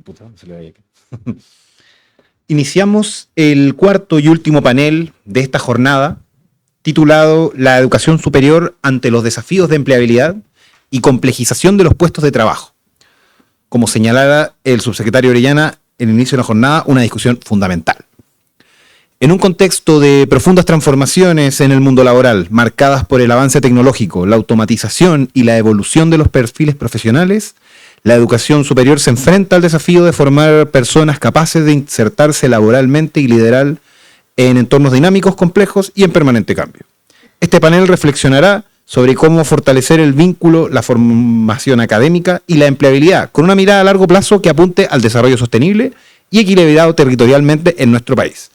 Puta, se le vaya aquí. Iniciamos el cuarto y último panel de esta jornada, titulado La educación superior ante los desafíos de empleabilidad y complejización de los puestos de trabajo. Como señalara el subsecretario Orellana en el inicio de la jornada, una discusión fundamental. En un contexto de profundas transformaciones en el mundo laboral, marcadas por el avance tecnológico, la automatización y la evolución de los perfiles profesionales, la educación superior se enfrenta al desafío de formar personas capaces de insertarse laboralmente y liderar en entornos dinámicos, complejos y en permanente cambio. Este panel reflexionará sobre cómo fortalecer el vínculo, la formación académica y la empleabilidad, con una mirada a largo plazo que apunte al desarrollo sostenible y equilibrado territorialmente en nuestro país.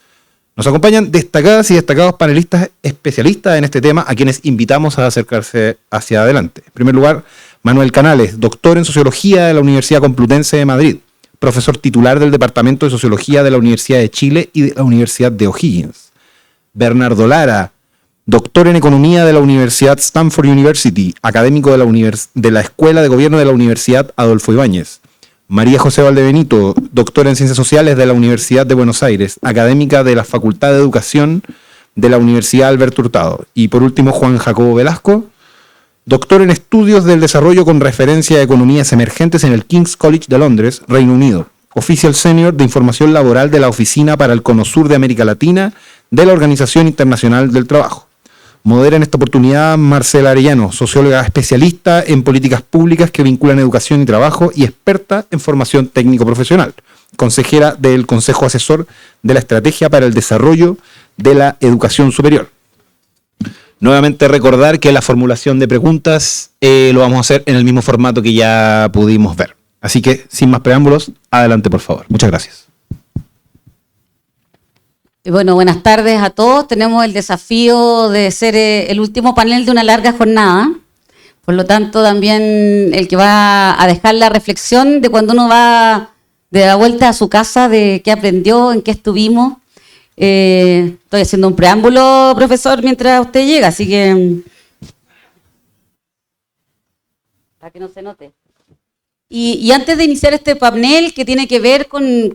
Nos acompañan destacadas y destacados panelistas especialistas en este tema, a quienes invitamos a acercarse hacia adelante. En primer lugar, Manuel Canales, doctor en Sociología de la Universidad Complutense de Madrid, profesor titular del Departamento de Sociología de la Universidad de Chile y de la Universidad de O'Higgins. Bernardo Lara, doctor en Economía de la Universidad Stanford University, académico de la Escuela de Gobierno de la Universidad Adolfo Ibáñez. María José Valdebenito, doctora en Ciencias Sociales de la Universidad de Buenos Aires, académica de la Facultad de Educación de la Universidad Alberto Hurtado. Y por último, Juan Jacobo Velasco, doctor en Estudios del Desarrollo con referencia a Economías Emergentes en el King's College de Londres, Reino Unido. Oficial Senior de Información Laboral de la Oficina para el Cono Sur de América Latina de la Organización Internacional del Trabajo. Modera en esta oportunidad Marcela Arellano, socióloga especialista en políticas públicas que vinculan educación y trabajo y experta en formación técnico-profesional, consejera del Consejo Asesor de la Estrategia para el Desarrollo de la Educación Superior. Nuevamente recordar que la formulación de preguntas lo vamos a hacer en el mismo formato que ya pudimos ver. Así que, sin más preámbulos, adelante por favor. Muchas gracias. Bueno, buenas tardes a todos. Tenemos el desafío de ser el último panel de una larga jornada. Por lo tanto, también el que va a dejar la reflexión de cuando uno va de la vuelta a su casa, de qué aprendió, en qué estuvimos. Estoy haciendo un preámbulo, profesor, mientras usted llega, así que para que no se note. Y antes de iniciar este panel que tiene que ver con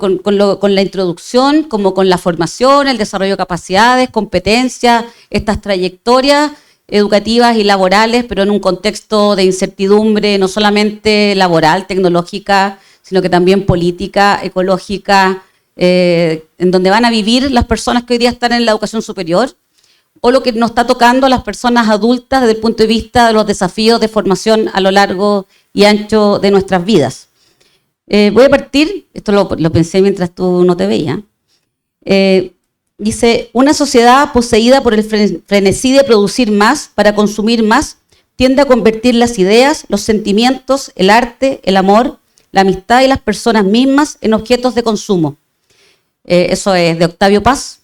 la introducción, como con la formación, el desarrollo de capacidades, competencias, estas trayectorias educativas y laborales, pero en un contexto de incertidumbre no solamente laboral, tecnológica, sino que también política, ecológica, en donde van a vivir las personas que hoy día están en la educación superior, o lo que nos está tocando a las personas adultas desde el punto de vista de los desafíos de formación a lo largo y ancho de nuestras vidas. Voy a partir, esto lo pensé mientras tú no te veías. Dice, una sociedad poseída por el frenesí de producir más para consumir más tiende a convertir las ideas, los sentimientos, el arte, el amor, la amistad y las personas mismas en objetos de consumo. Eso es de Octavio Paz.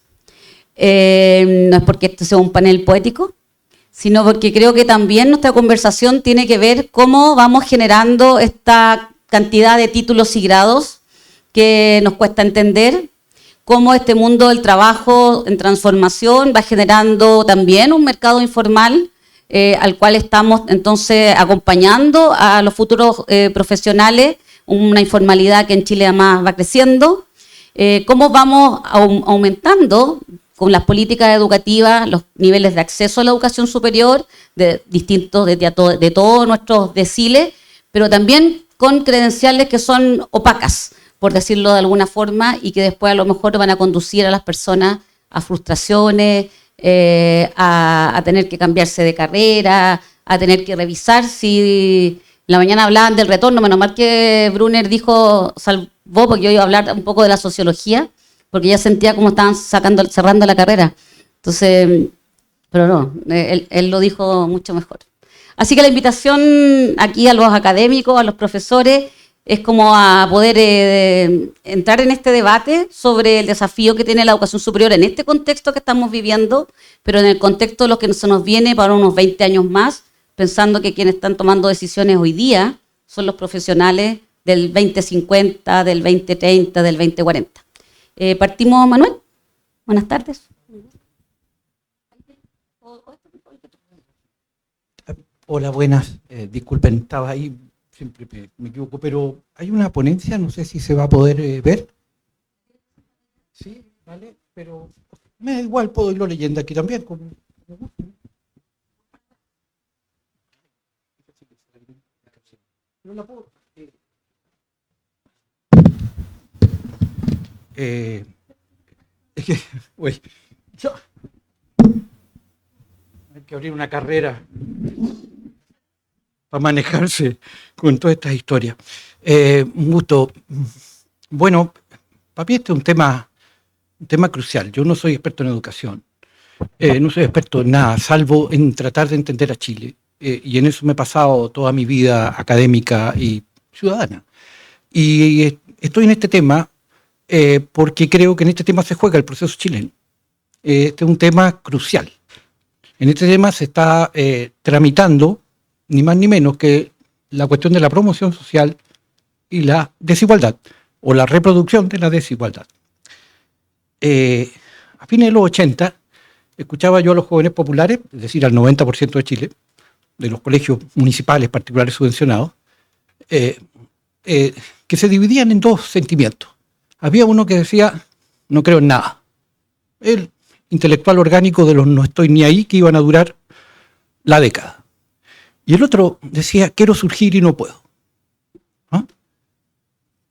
No es porque este sea un panel poético, sino porque creo que también nuestra conversación tiene que ver cómo vamos generando esta cantidad de títulos y grados que nos cuesta entender, cómo este mundo del trabajo en transformación va generando también un mercado informal al cual estamos entonces acompañando a los futuros profesionales, una informalidad que en Chile además va creciendo, cómo vamos aumentando con las políticas educativas, los niveles de acceso a la educación superior, de todos nuestros deciles, pero también con credenciales que son opacas, por decirlo de alguna forma, y que después a lo mejor van a conducir a las personas a frustraciones, a tener que cambiarse de carrera, a tener que revisar si... La mañana hablaban del retorno, menos mal que Brunner salvó, porque yo iba a hablar un poco de la sociología, porque ya sentía como estaban cerrando la carrera. Entonces, pero no, él lo dijo mucho mejor. Así que la invitación aquí a los académicos, a los profesores, es como a poder entrar en este debate sobre el desafío que tiene la educación superior en este contexto que estamos viviendo, pero en el contexto de lo que se nos viene para unos 20 años más, pensando que quienes están tomando decisiones hoy día son los profesionales del 2050, del 2030, del 2040. Partimos, Manuel. Buenas tardes. Hola, buenas. Disculpen, estaba ahí siempre me equivoco, pero hay una ponencia, no sé si se va a poder ver. Sí, vale, pero me da igual, puedo irlo leyendo aquí también. No la puedo. Es que, uy, hay que abrir una carrera para manejarse con todas estas historias. Un gusto. Bueno, para mí este es un tema crucial. Yo no soy experto en educación, no soy experto en nada, salvo en tratar de entender a Chile. Y en eso me he pasado toda mi vida académica y ciudadana. Y estoy en este tema porque creo que en este tema se juega el proceso chileno. Este es un tema crucial. En este tema se está tramitando ni más ni menos que la cuestión de la promoción social y la desigualdad, o la reproducción de la desigualdad. A fines de los 80, escuchaba yo a los jóvenes populares, es decir, al 90% de Chile, de los colegios municipales particulares subvencionados, que se dividían en dos sentimientos. Había uno que decía, no creo en nada. El intelectual orgánico de los no estoy ni ahí, que iban a durar la década. Y el otro decía, quiero surgir y no puedo. ¿Ah?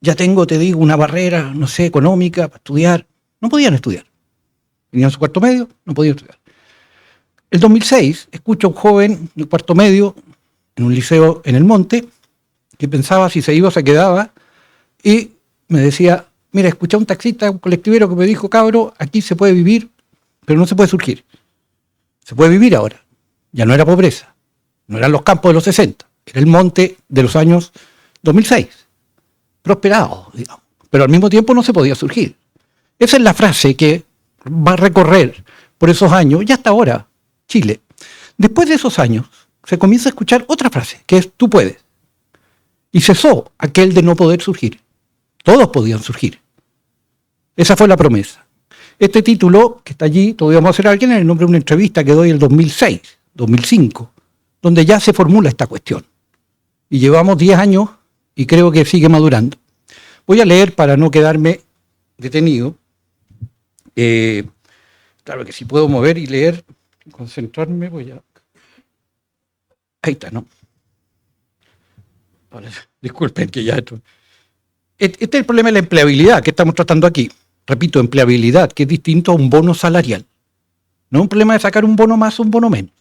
Ya tengo, te digo, una barrera, no sé, económica para estudiar. No podían estudiar. Tenían su cuarto medio, no podían estudiar. El 2006, escucho a un joven de cuarto medio en un liceo en el Monte que pensaba si se iba o se quedaba y me decía, mira, escuché a un taxista, un colectivero que me dijo, cabro, aquí se puede vivir, pero no se puede surgir. Se puede vivir ahora. Ya no era pobreza. No eran los campos de los 60. Era el Monte de los años 2006. Prosperado, digamos. Pero al mismo tiempo no se podía surgir. Esa es la frase que va a recorrer por esos años y hasta ahora Chile. Después de esos años se comienza a escuchar otra frase, que es tú puedes. Y cesó aquel de no poder surgir. Todos podían surgir. Esa fue la promesa. Este título, que está allí, todavía vamos a hacer a alguien en el nombre de una entrevista que doy el 2006, 2005, donde ya se formula esta cuestión. Y llevamos 10 años y creo que sigue madurando. Voy a leer para no quedarme detenido. Claro que si puedo mover y leer, concentrarme, voy a... Ahí está, ¿no? Ahora, disculpen que ya esto... Este es el problema de la empleabilidad que estamos tratando aquí. Repito, empleabilidad, que es distinto a un bono salarial. No es un problema de sacar un bono más o un bono menos.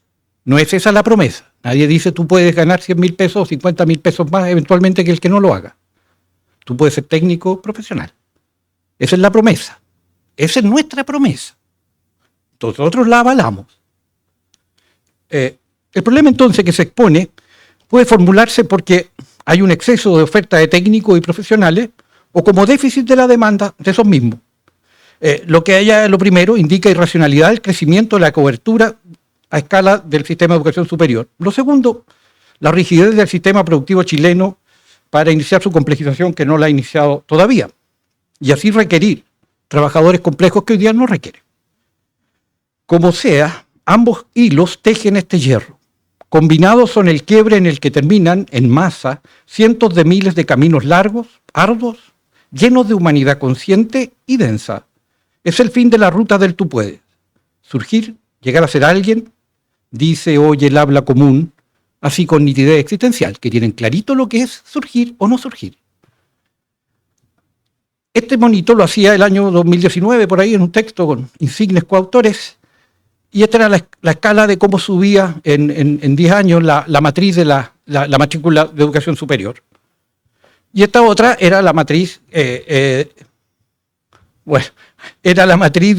No es esa la promesa. Nadie dice tú puedes ganar 100.000 pesos o 50.000 pesos más eventualmente que el que no lo haga. Tú puedes ser técnico profesional. Esa es la promesa. Esa es nuestra promesa. Nosotros la avalamos. El problema entonces que se expone puede formularse porque hay un exceso de oferta de técnicos y profesionales o como déficit de la demanda de esos mismos. Lo que haya, lo primero, indica irracionalidad del crecimiento de la cobertura a escala del sistema de educación superior. Lo segundo, la rigidez del sistema productivo chileno para iniciar su complejización que no la ha iniciado todavía y así requerir trabajadores complejos que hoy día no requieren. Como sea, ambos hilos tejen este hierro. Combinados son el quiebre en el que terminan, en masa, cientos de miles de caminos largos, arduos, llenos de humanidad consciente y densa. Es el fin de la ruta del tú puedes. Surgir, llegar a ser alguien, dice hoy el habla común, así con nitidez existencial, que tienen clarito lo que es surgir o no surgir. Este monito lo hacía el año 2019, por ahí, en un texto con insignes coautores, y esta era la escala de cómo subía en 10 años la matriz de la matrícula de educación superior. Y esta otra era la matriz, era la matriz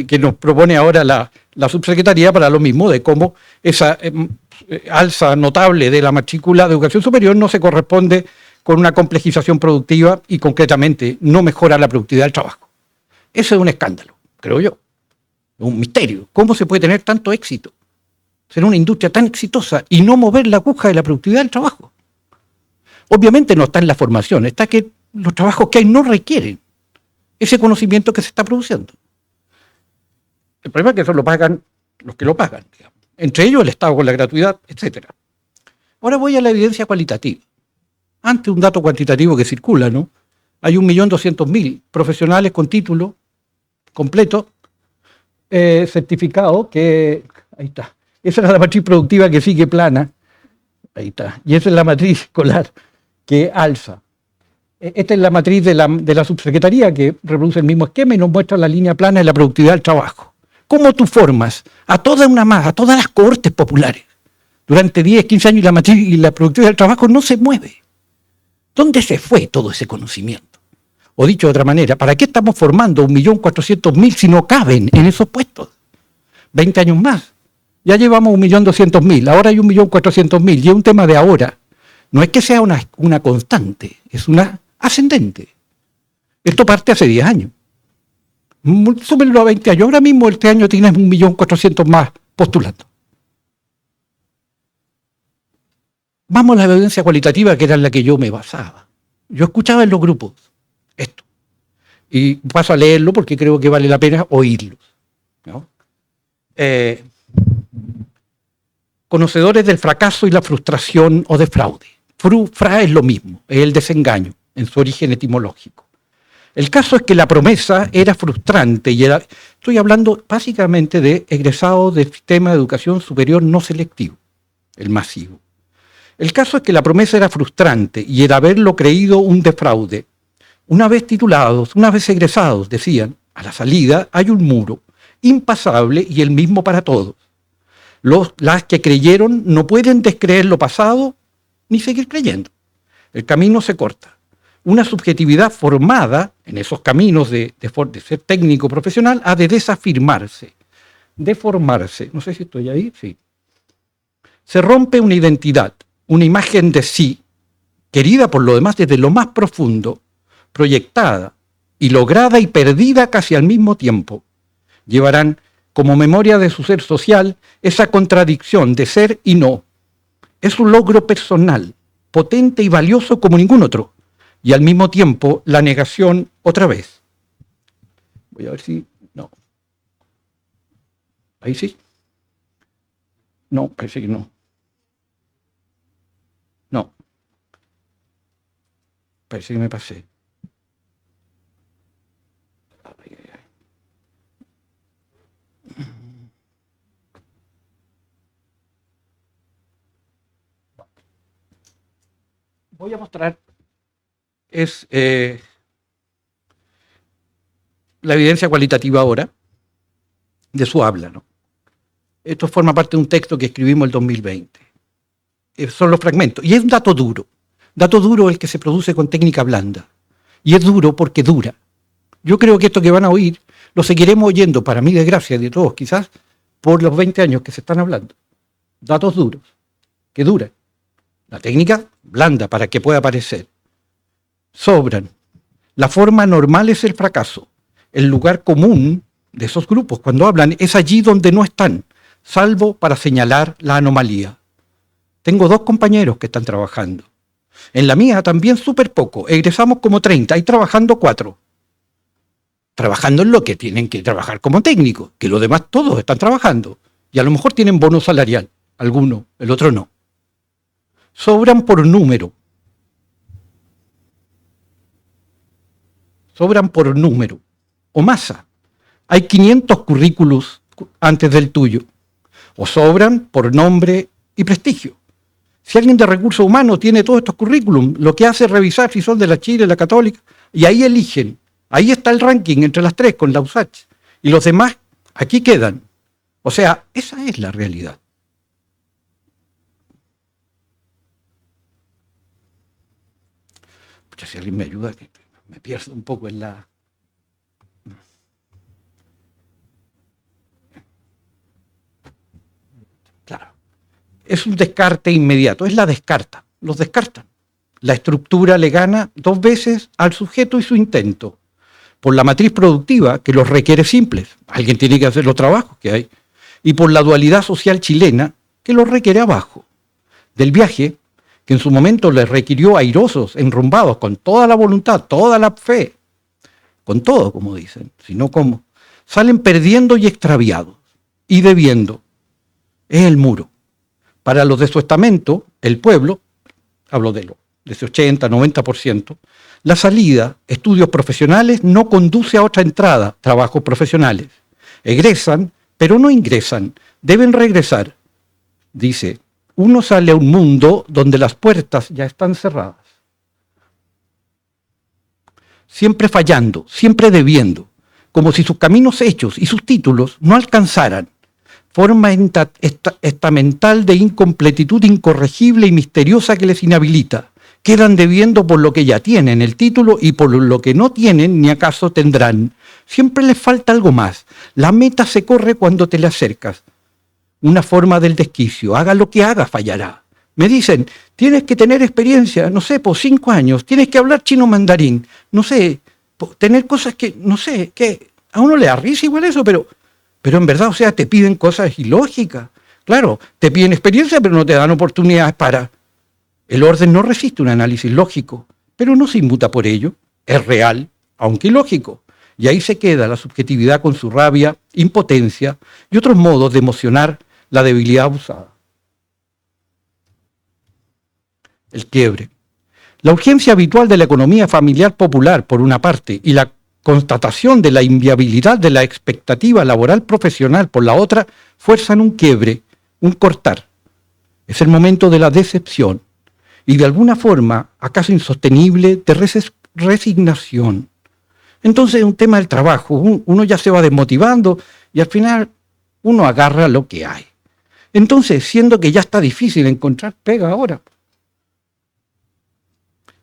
que nos propone ahora la subsecretaría para lo mismo, de cómo esa alza notable de la matrícula de educación superior no se corresponde con una complejización productiva y concretamente no mejora la productividad del trabajo. Eso es un escándalo, creo yo. Es un misterio. ¿Cómo se puede tener tanto éxito? Ser una industria tan exitosa y no mover la aguja de la productividad del trabajo. Obviamente no está en la formación, está que los trabajos que hay no requieren ese conocimiento que se está produciendo. El problema es que eso lo pagan los que lo pagan, digamos. Entre ellos el Estado con la gratuidad, etc. Ahora voy a la evidencia cualitativa. Antes un dato cuantitativo que circula, ¿no? Hay 1.200.000 profesionales con título completo, certificado, que, ahí está, esa es la matriz productiva que sigue plana, ahí está, y esa es la matriz escolar que alza. Esta es la matriz de la subsecretaría que reproduce el mismo esquema y nos muestra la línea plana de la productividad del trabajo. ¿Cómo tú formas a todas las cohortes populares durante 10, 15 años y la matriz y la productividad del trabajo no se mueve? ¿Dónde se fue todo ese conocimiento? O dicho de otra manera, ¿para qué estamos formando 1.400.000 si no caben en esos puestos? 20 años más. Ya llevamos 1.200.000, ahora hay 1.400.000 y es un tema de ahora. No es que sea una constante, es una ascendente. Esto parte hace 10 años. Súmenlo a 20 años. Ahora mismo este año tienes 1.400.000 más postulando. Vamos a la evidencia cualitativa, que era en la que yo me basaba. Yo escuchaba en los grupos esto. Y paso a leerlo porque creo que vale la pena oírlos, ¿no? Conocedores del fracaso y la frustración o de fraude. Fra es lo mismo, es el desengaño en su origen etimológico. El caso es que la promesa era frustrante y estoy hablando básicamente de egresados del sistema de educación superior no selectivo, el masivo. El caso es que la promesa era frustrante y el haberlo creído un defraude. Una vez titulados, una vez egresados, decían, a la salida hay un muro impasable y el mismo para todos. Las que creyeron no pueden descreer lo pasado ni seguir creyendo. El camino se corta. Una subjetividad formada en esos caminos de ser técnico profesional ha de desafirmarse, deformarse. No sé si estoy ahí, sí. Se rompe una identidad, una imagen de sí, querida por lo demás desde lo más profundo, proyectada y lograda y perdida casi al mismo tiempo. Llevarán como memoria de su ser social esa contradicción de ser y no. Es un logro personal, potente y valioso como ningún otro, y al mismo tiempo la negación otra vez. Voy a ver si... no. Ahí sí. No, parece que no. No. Parece que me pasé. Voy a mostrar la evidencia cualitativa ahora de su habla, ¿no? Esto forma parte de un texto que escribimos el 2020. Son los fragmentos. Y es un dato duro. Dato duro es el que se produce con técnica blanda. Y es duro porque dura. Yo creo que esto que van a oír lo seguiremos oyendo, para mi desgracia de todos quizás, por los 20 años que se están hablando. Datos duros, que duran. La técnica blanda para que pueda aparecer. Sobran. La forma normal es el fracaso. El lugar común de esos grupos, cuando hablan, es allí donde no están, salvo para señalar la anomalía. Tengo 2 compañeros que están trabajando. En la mía también súper poco. Egresamos como 30 y trabajando 4. Trabajando en lo que tienen que trabajar como técnicos, que los demás todos están trabajando. Y a lo mejor tienen bono salarial. Alguno, el otro no. Sobran por número. Sobran por número. O masa. Hay 500 currículos antes del tuyo. O sobran por nombre y prestigio. Si alguien de recursos humanos tiene todos estos currículums, lo que hace es revisar si son de la Chile, la Católica, y ahí eligen. Ahí está el ranking entre las 3 con la USACH. Y los demás aquí quedan. O sea, esa es la realidad. Pucha, si alguien me ayuda, que me pierdo un poco en la... Claro. Es un descarte inmediato, es la descarta. Los descartan. La estructura le gana 2 veces al sujeto y su intento. Por la matriz productiva, que los requiere simples. Alguien tiene que hacer los trabajos que hay. Y por la dualidad social chilena, que los requiere abajo. Del viaje, que en su momento les requirió airosos, enrumbados, con toda la voluntad, toda la fe, con todo, como dicen, sino como, salen perdiendo y extraviados, y debiendo. Es el muro. Para los de su estamento, el pueblo, hablo de de ese 80, 90%, la salida, estudios profesionales, no conduce a otra entrada, trabajos profesionales. Egresan, pero no ingresan, deben regresar. Dice, uno sale a un mundo donde las puertas ya están cerradas. Siempre fallando, siempre debiendo, como si sus caminos hechos y sus títulos no alcanzaran. Forma estamental de incompletitud incorregible y misteriosa que les inhabilita. Quedan debiendo por lo que ya tienen, el título, y por lo que no tienen ni acaso tendrán. Siempre les falta algo más. La meta se corre cuando te le acercas. Una forma del desquicio. Haga lo que haga, fallará. Me dicen, tienes que tener experiencia, no sé, por 5 años, tienes que hablar chino mandarín, no sé, tener cosas que, no sé, que a uno le da risa igual eso, pero en verdad, o sea, te piden cosas ilógicas. Claro, te piden experiencia, pero no te dan oportunidades para... El orden no resiste un análisis lógico, pero no se inmuta por ello, es real, aunque ilógico. Y ahí se queda la subjetividad con su rabia, impotencia y otros modos de emocionar la debilidad abusada. El quiebre. La urgencia habitual de la economía familiar popular, por una parte, y la constatación de la inviabilidad de la expectativa laboral profesional, por la otra, fuerzan un quiebre, un cortar. Es el momento de la decepción y de alguna forma, acaso insostenible, de resignación. Entonces es un tema del trabajo, uno ya se va desmotivando y al final uno agarra lo que hay. Entonces, siendo que ya está difícil encontrar pega ahora,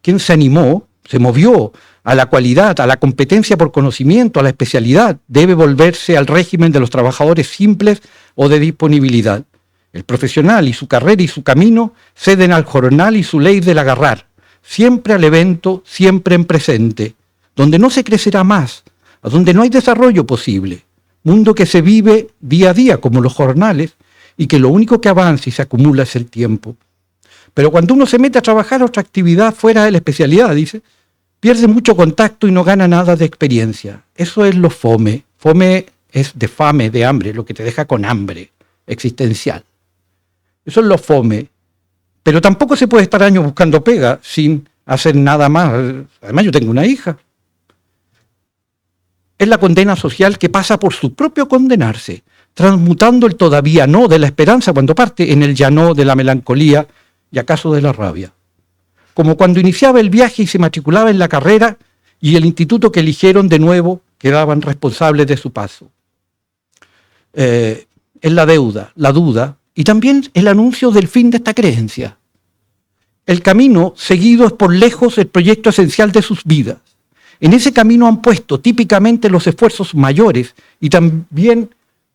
¿quién se animó, se movió a la cualidad, a la competencia por conocimiento, a la especialidad? Debe volverse al régimen de los trabajadores simples o de disponibilidad. El profesional y su carrera y su camino ceden al jornal y su ley del agarrar, siempre al evento, siempre en presente, donde no se crecerá más, a donde no hay desarrollo posible, mundo que se vive día a día como los jornales y que lo único que avanza y se acumula es el tiempo. Pero cuando uno se mete a trabajar otra actividad fuera de la especialidad, dice, pierde mucho contacto y no gana nada de experiencia. Eso es lo fome. Fome es de fame, de hambre, lo que te deja con hambre existencial. Eso es lo fome. Pero tampoco se puede estar años buscando pega sin hacer nada más. Además, yo tengo una hija. Es la condena social que pasa por su propio condenarse, transmutando el todavía no de la esperanza cuando parte en el ya no de la melancolía y acaso de la rabia. Como cuando iniciaba el viaje y se matriculaba en la carrera y el instituto que eligieron de nuevo quedaban responsables de su paso. Es la deuda, la duda y también el anuncio del fin de esta creencia. El camino seguido es por lejos el proyecto esencial de sus vidas. En ese camino han puesto típicamente los esfuerzos mayores y también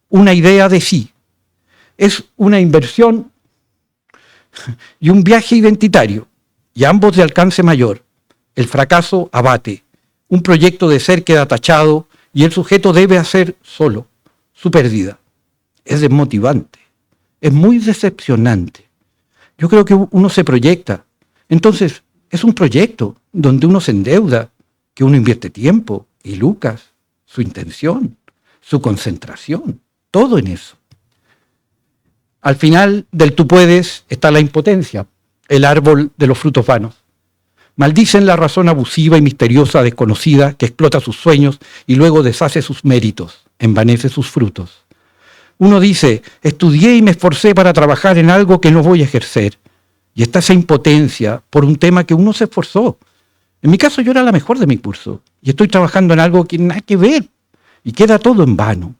una idea de sí. Es una inversión y un viaje identitario, y ambos de alcance mayor. El fracaso abate, un proyecto de ser queda tachado y el sujeto debe hacer solo su pérdida. Es desmotivante, es muy decepcionante. Yo creo que uno se proyecta. Entonces, es un proyecto donde uno se endeuda, que uno invierte tiempo y lucas, su intención, su concentración, todo en eso. Al final del tú puedes está la impotencia, el árbol de los frutos vanos. Maldicen la razón abusiva y misteriosa desconocida que explota sus sueños y luego deshace sus méritos, envanece sus frutos. Uno dice, estudié y me esforcé para trabajar en algo que no voy a ejercer. Y está esa impotencia por un tema que uno se esforzó. En mi caso yo era la mejor de mi curso y estoy trabajando en algo que nada que ver y queda todo en vano.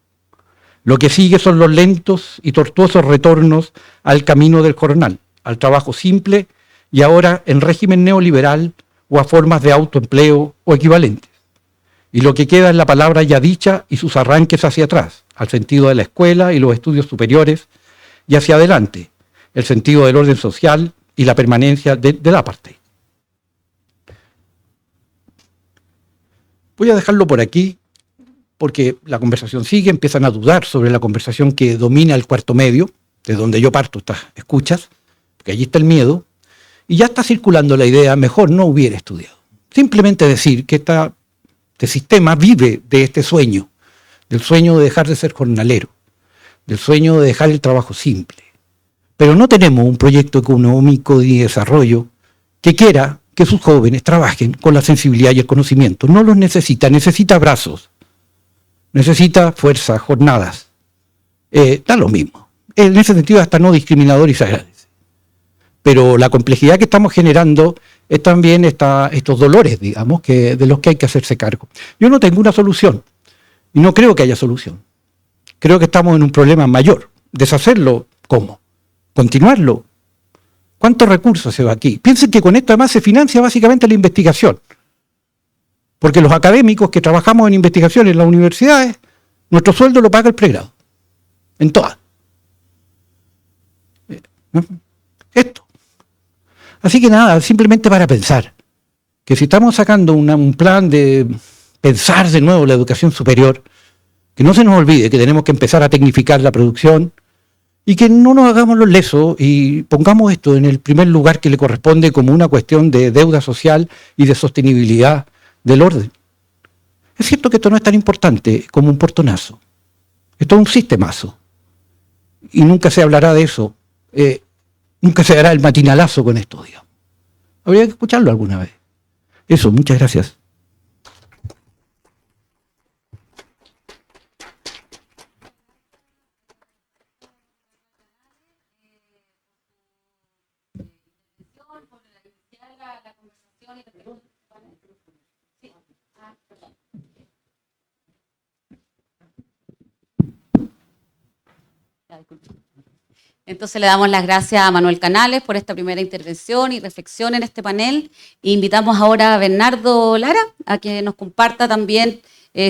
Lo que sigue son los lentos y tortuosos retornos al camino del jornal, al trabajo simple y ahora en régimen neoliberal o a formas de autoempleo o equivalentes. Y lo que queda es la palabra ya dicha y sus arranques hacia atrás, al sentido de la escuela y los estudios superiores, y hacia adelante, el sentido del orden social y la permanencia del apartheid. Voy a dejarlo por aquí, porque la conversación sigue, empiezan a dudar sobre la conversación que domina el cuarto medio, de donde yo parto, estas escuchas, porque allí está el miedo, y ya está circulando la idea, mejor no hubiera estudiado. Simplemente decir que este sistema vive de este sueño, del sueño de dejar de ser jornalero, del sueño de dejar el trabajo simple. Pero no tenemos un proyecto económico y de desarrollo que quiera que sus jóvenes trabajen con la sensibilidad y el conocimiento. No los necesita, necesita brazos, necesita fuerza, jornadas. Da lo mismo. En ese sentido hasta no discriminador y se agradece. Pero la complejidad que estamos generando es también estos dolores, digamos, de los que hay que hacerse cargo. Yo no tengo una solución y no creo que haya solución. Creo que estamos en un problema mayor. Deshacerlo, ¿cómo? Continuarlo. ¿Cuántos recursos se va aquí? Piensen que con esto además se financia básicamente la investigación. Porque los académicos que trabajamos en investigación en las universidades, nuestro sueldo lo paga el pregrado. En todas. Esto. Así que nada, simplemente para pensar que si estamos sacando un plan de pensar de nuevo la educación superior, que no se nos olvide que tenemos que empezar a tecnificar la producción y que no nos hagamos los lesos y pongamos esto en el primer lugar que le corresponde como una cuestión de deuda social y de sostenibilidad del orden. Es cierto que esto no es tan importante como un portonazo. Esto es un sistemazo. Y nunca se hablará de eso. Nunca se hará el matinalazo con esto, digamos. Habría que escucharlo alguna vez. Eso, muchas gracias. Entonces le damos las gracias a Manuel Canales por esta primera intervención y reflexión en este panel. E invitamos ahora a Bernardo Lara a que nos comparta también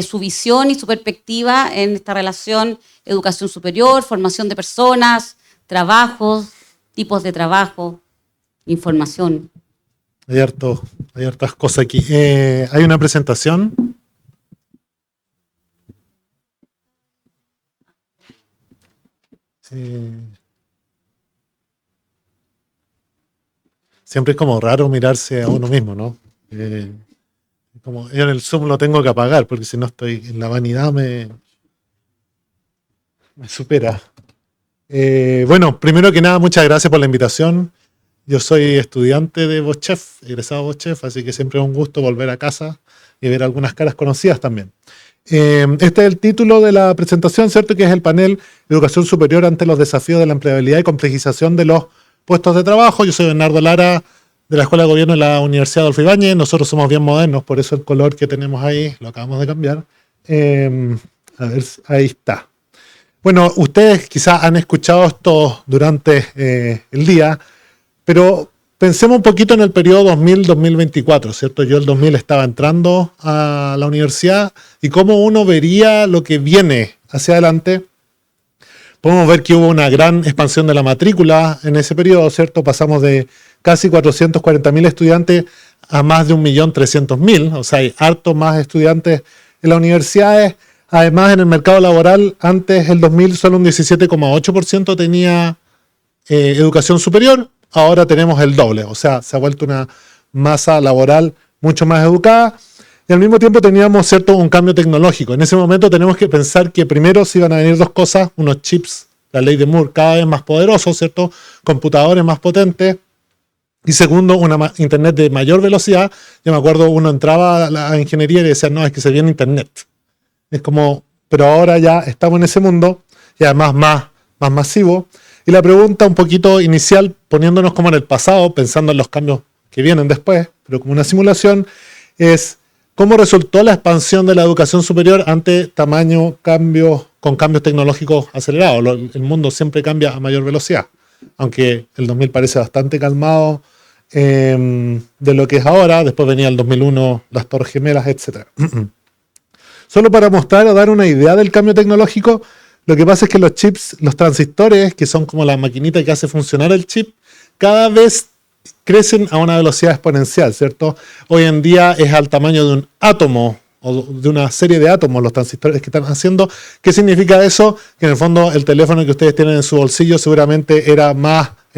su visión y su perspectiva en esta relación educación superior, formación de personas, trabajos, tipos de trabajo, información. Hay hartas cosas aquí. Hay una presentación. Siempre es como raro mirarse a uno mismo, ¿no? Como yo en el Zoom lo tengo que apagar porque si no estoy en la vanidad me supera. Bueno, primero que nada, muchas gracias por la invitación. Yo soy estudiante de VosChef, egresado de VosChef, así que siempre es un gusto volver a casa y ver algunas caras conocidas también. Este es el título de la presentación, ¿cierto? Que es el panel Educación Superior ante los desafíos de la empleabilidad y complejización de los puestos de trabajo. Yo soy Bernardo Lara, de la Escuela de Gobierno de la Universidad Adolfo Ibáñez. Nosotros somos bien modernos, por eso el color que tenemos ahí lo acabamos de cambiar. A ver, ahí está. Bueno, ustedes quizás han escuchado esto durante el día, pero pensemos un poquito en el periodo 2000-2024, ¿cierto? Yo el 2000 estaba entrando a la universidad y cómo uno vería lo que viene hacia adelante. Podemos ver que hubo una gran expansión de la matrícula en ese periodo, ¿cierto? Pasamos de casi 440.000 estudiantes a más de 1.300.000, o sea, hay harto más estudiantes en las universidades. Además, en el mercado laboral, antes el 2000 solo un 17,8% tenía educación superior, ahora tenemos el doble, o sea, se ha vuelto una masa laboral mucho más educada. Y al mismo tiempo teníamos, ¿cierto?, un cambio tecnológico. En ese momento tenemos que pensar que primero se iban a venir dos cosas, unos chips, la ley de Moore, cada vez más poderosos, ¿cierto?, computadores más potentes. Y segundo, una internet de mayor velocidad. Yo me acuerdo, uno entraba a la ingeniería y decía, no, es que se viene internet. Es como, pero ahora ya estamos en ese mundo y además más masivo. Y la pregunta un poquito inicial, poniéndonos como en el pasado, pensando en los cambios que vienen después, pero como una simulación, es ¿cómo resultó la expansión de la educación superior ante cambios tecnológicos acelerados? El mundo siempre cambia a mayor velocidad, aunque el 2000 parece bastante calmado de lo que es ahora. Después venía el 2001, las Torres Gemelas, etc. Solo para mostrar o dar una idea del cambio tecnológico, lo que pasa es que los chips, los transistores, que son como la maquinita que hace funcionar el chip, cada vez crecen a una velocidad exponencial, ¿cierto? Hoy en día es al tamaño de un átomo o de una serie de átomos los transistores que están haciendo. ¿Qué significa eso? Que en el fondo el teléfono que ustedes tienen en su bolsillo seguramente es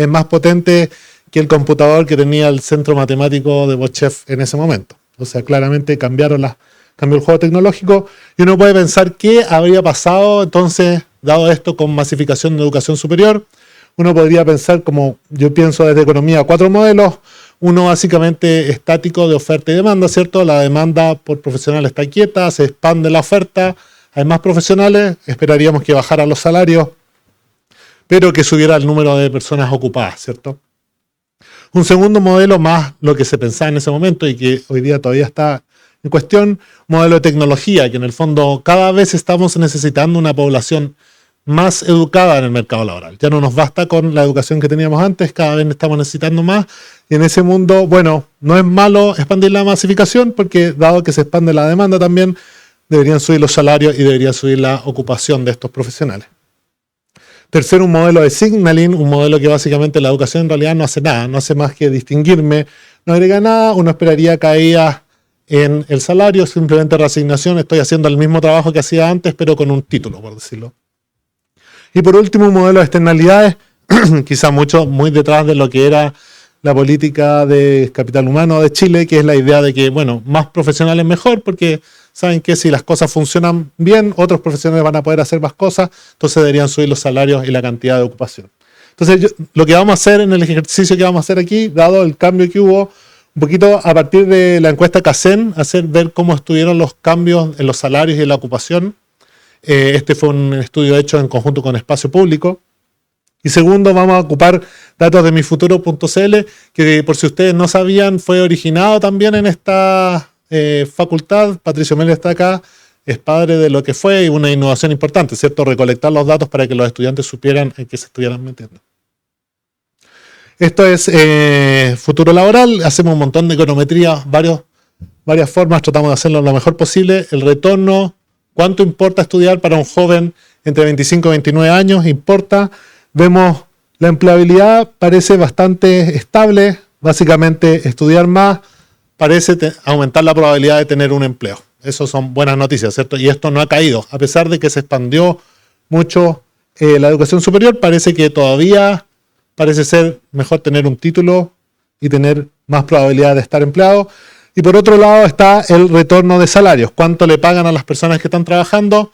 más potente que el computador que tenía el centro matemático de VosChef en ese momento. O sea, claramente cambió el juego tecnológico y uno puede pensar qué habría pasado entonces, dado esto con masificación de educación superior. Uno podría pensar, como yo pienso desde economía, 4 modelos. Uno básicamente estático de oferta y demanda, ¿cierto? La demanda por profesional está quieta, se expande la oferta, hay más profesionales, esperaríamos que bajaran los salarios, pero que subiera el número de personas ocupadas, ¿cierto? Un segundo modelo, más lo que se pensaba en ese momento y que hoy día todavía está en cuestión, modelo de tecnología, que en el fondo cada vez estamos necesitando una población más educada en el mercado laboral. Ya no nos basta con la educación que teníamos antes, cada vez estamos necesitando más. Y en ese mundo, bueno, no es malo expandir la masificación, porque dado que se expande la demanda también, deberían subir los salarios y debería subir la ocupación de estos profesionales. Tercero, un modelo de signaling, un modelo que básicamente la educación en realidad no hace nada, no hace más que distinguirme, no agrega nada, uno esperaría caídas en el salario, simplemente reasignación, estoy haciendo el mismo trabajo que hacía antes, pero con un título, por decirlo. Y por último, un modelo de externalidades, quizá muy detrás de lo que era la política de capital humano de Chile, que es la idea de que, bueno, más profesionales mejor, porque saben que si las cosas funcionan bien, otros profesionales van a poder hacer más cosas, entonces deberían subir los salarios y la cantidad de ocupación. Entonces, lo que vamos a hacer en el ejercicio que vamos a hacer aquí, dado el cambio que hubo, un poquito a partir de la encuesta CACEN, ver cómo estuvieron los cambios en los salarios y en la ocupación. Este fue un estudio hecho en conjunto con Espacio Público. Y segundo, vamos a ocupar datos de mifuturo.cl, que por si ustedes no sabían, fue originado también en esta facultad. Patricio Melo está acá, es padre de lo que fue una innovación importante, ¿cierto? Recolectar los datos para que los estudiantes supieran en qué se estuvieran metiendo. Esto es futuro laboral, hacemos un montón de econometría, varias formas, tratamos de hacerlo lo mejor posible. El retorno, ¿cuánto importa estudiar para un joven entre 25 y 29 años? Importa. Vemos la empleabilidad, parece bastante estable. Básicamente, estudiar más parece aumentar la probabilidad de tener un empleo. Eso son buenas noticias, ¿cierto? Y esto no ha caído. A pesar de que se expandió mucho la educación superior, parece que todavía parece ser mejor tener un título y tener más probabilidad de estar empleado. Y por otro lado está el retorno de salarios. ¿Cuánto le pagan a las personas que están trabajando?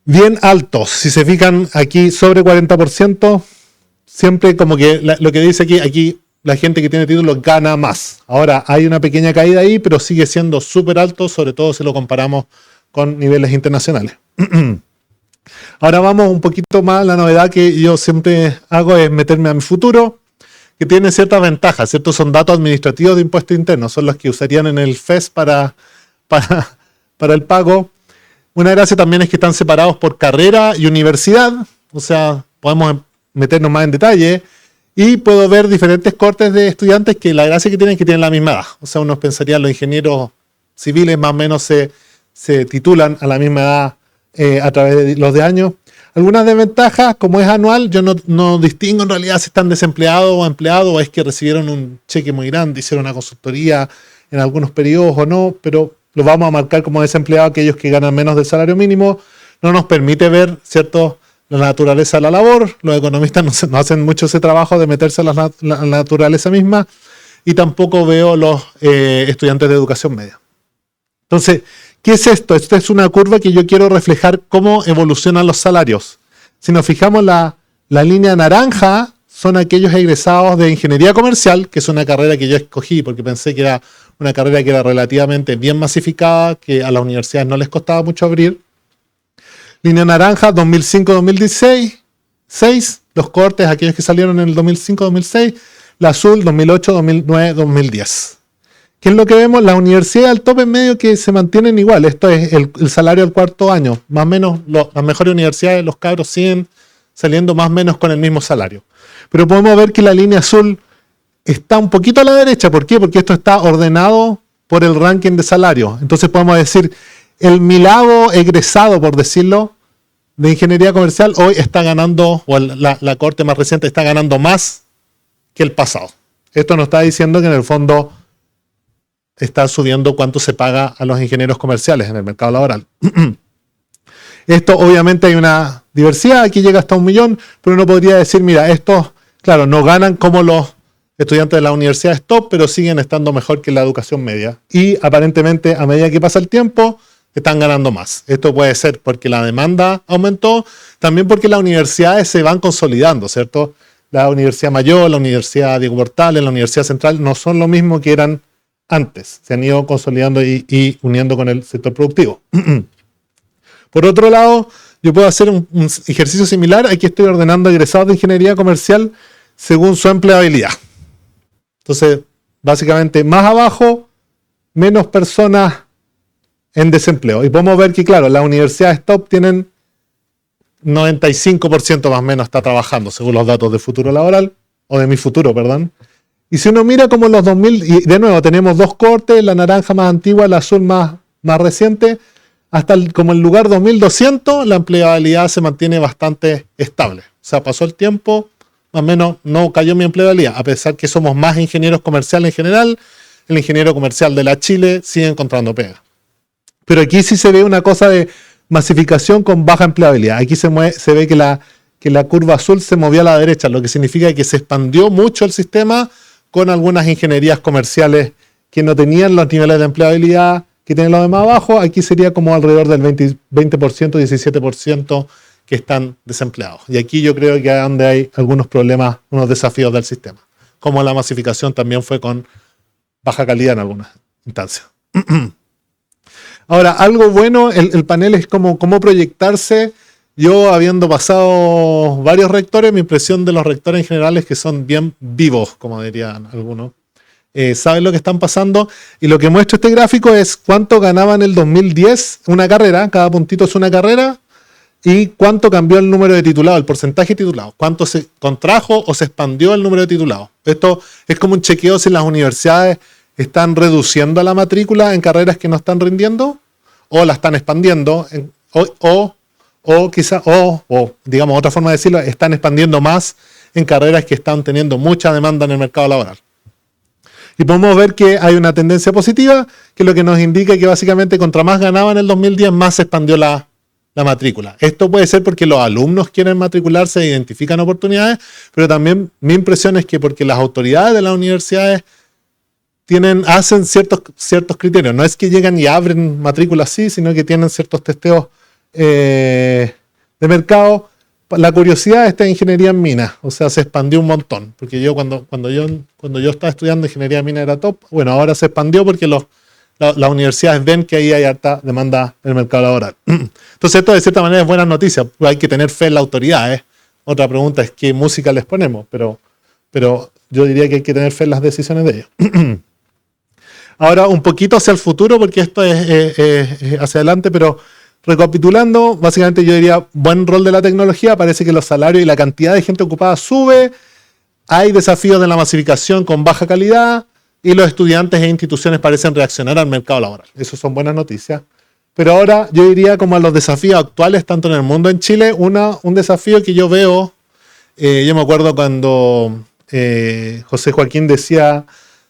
Bien altos. Si se fijan aquí sobre 40%, siempre como que lo que dice aquí la gente que tiene títulos gana más. Ahora hay una pequeña caída ahí, pero sigue siendo súper alto, sobre todo si lo comparamos con niveles internacionales. Ahora vamos un poquito más, la novedad que yo siempre hago es meterme a mi futuro, que tiene ciertas ventajas, ¿cierto? Son datos administrativos de impuestos internos, son los que usarían en el FES para el pago. Una gracia también es que están separados por carrera y universidad, o sea, podemos meternos más en detalle y puedo ver diferentes cortes de estudiantes que la gracia que tienen la misma edad. O sea, uno pensaría los ingenieros civiles más o menos se titulan a la misma edad a través de los de años. Algunas desventajas, como es anual, yo no distingo en realidad si están desempleados o empleados, o es que recibieron un cheque muy grande, hicieron una consultoría en algunos periodos o no, pero los vamos a marcar como desempleados aquellos que ganan menos del salario mínimo. No nos permite ver, ¿cierto?, la naturaleza de la labor. Los economistas no hacen mucho ese trabajo de meterse a la naturaleza misma. Y tampoco veo los estudiantes de educación media. Entonces, ¿qué es esto? Esta es una curva que yo quiero reflejar cómo evolucionan los salarios. Si nos fijamos, la línea naranja son aquellos egresados de ingeniería comercial, que es una carrera que yo escogí porque pensé que era una carrera que era relativamente bien masificada, que a las universidades no les costaba mucho abrir. Línea naranja, 2005-2016, 6, los cortes, aquellos que salieron en el 2005-2006. La azul, 2008-2009-2010. ¿Qué es lo que vemos? Las universidades al tope medio que se mantienen igual. Esto es el salario del cuarto año. Más o menos las mejores universidades, los cabros siguen saliendo más o menos con el mismo salario. Pero podemos ver que la línea azul está un poquito a la derecha. ¿Por qué? Porque esto está ordenado por el ranking de salario. Entonces podemos decir, el milagro egresado, por decirlo, de ingeniería comercial hoy está ganando, o la corte más reciente está ganando más que el pasado. Esto nos está diciendo que en el fondo está subiendo cuánto se paga a los ingenieros comerciales en el mercado laboral. Esto obviamente hay una diversidad, aquí llega hasta 1 millón, pero uno podría decir, mira, estos, claro, no ganan como los estudiantes de las universidades top, pero siguen estando mejor que la educación media. Y aparentemente, a medida que pasa el tiempo, están ganando más. Esto puede ser porque la demanda aumentó, también porque las universidades se van consolidando, ¿cierto? la Universidad Mayor, la Universidad Diego Portales, la Universidad Central, no son lo mismo que eran antes. Se han ido consolidando y uniendo con el sector productivo. Por otro lado, yo puedo hacer un ejercicio similar. Aquí estoy ordenando egresados de ingeniería comercial según su empleabilidad. Entonces, básicamente, más abajo, menos personas en desempleo. Y podemos ver que, claro, las universidades top tienen 95% más o menos está trabajando, según los datos de futuro laboral, o de mi futuro, perdón. Y si uno mira como en los 2000, y de nuevo tenemos dos cortes, la naranja más antigua, la azul más reciente, hasta como el lugar 2200, la empleabilidad se mantiene bastante estable. O sea, pasó el tiempo, más o menos no cayó mi empleabilidad, a pesar que somos más ingenieros comerciales en general, el ingeniero comercial de la Chile sigue encontrando pega. Pero aquí sí se ve una cosa de masificación con baja empleabilidad. Aquí se ve que la curva azul se movió a la derecha, lo que significa que se expandió mucho el sistema con algunas ingenierías comerciales que no tenían los niveles de empleabilidad que tienen los demás abajo. Aquí sería como alrededor del 20%, 17% que están desempleados. Y aquí yo creo que es donde hay algunos problemas, unos desafíos del sistema. Como la masificación también fue con baja calidad en algunas instancias. Ahora, algo bueno, el panel es cómo proyectarse. Yo, habiendo pasado varios rectores, mi impresión de los rectores en general es que son bien vivos, como dirían algunos. Saben lo que están pasando. Y lo que muestra este gráfico es cuánto ganaba en el 2010 una carrera, cada puntito es una carrera, y cuánto cambió el número de titulados, el porcentaje de titulados, cuánto se contrajo o se expandió el número de titulados. Esto es como un chequeo si las universidades están reduciendo la matrícula en carreras que no están rindiendo o la están expandiendo o quizá, digamos otra forma de decirlo, están expandiendo más en carreras que están teniendo mucha demanda en el mercado laboral. Y podemos ver que hay una tendencia positiva, que lo que nos indica que básicamente contra más ganaba en el 2010, más se expandió la matrícula. Esto puede ser porque los alumnos quieren matricularse e identifican oportunidades, pero también mi impresión es que porque las autoridades de las universidades hacen ciertos criterios. No es que llegan y abren matrículas así, sino que tienen ciertos testeos de mercado. La curiosidad está en ingeniería en minas, o sea, se expandió un montón. Porque yo cuando yo estaba estudiando ingeniería en minas era top. Bueno, ahora se expandió porque las universidades ven que ahí hay alta demanda en el mercado laboral. Entonces esto de cierta manera es buena noticia. Hay que tener fe en la autoridad. Otra pregunta es qué música les ponemos, pero yo diría que hay que tener fe en las decisiones de ellos. Ahora un poquito hacia el futuro, porque esto es hacia adelante, pero recapitulando, básicamente yo diría buen rol de la tecnología, parece que los salarios y la cantidad de gente ocupada sube, hay desafíos de la masificación con baja calidad y los estudiantes e instituciones parecen reaccionar al mercado laboral. Eso son buenas noticias. Pero ahora yo diría como a los desafíos actuales, tanto en el mundo en Chile, un desafío que yo veo, yo me acuerdo cuando José Joaquín decía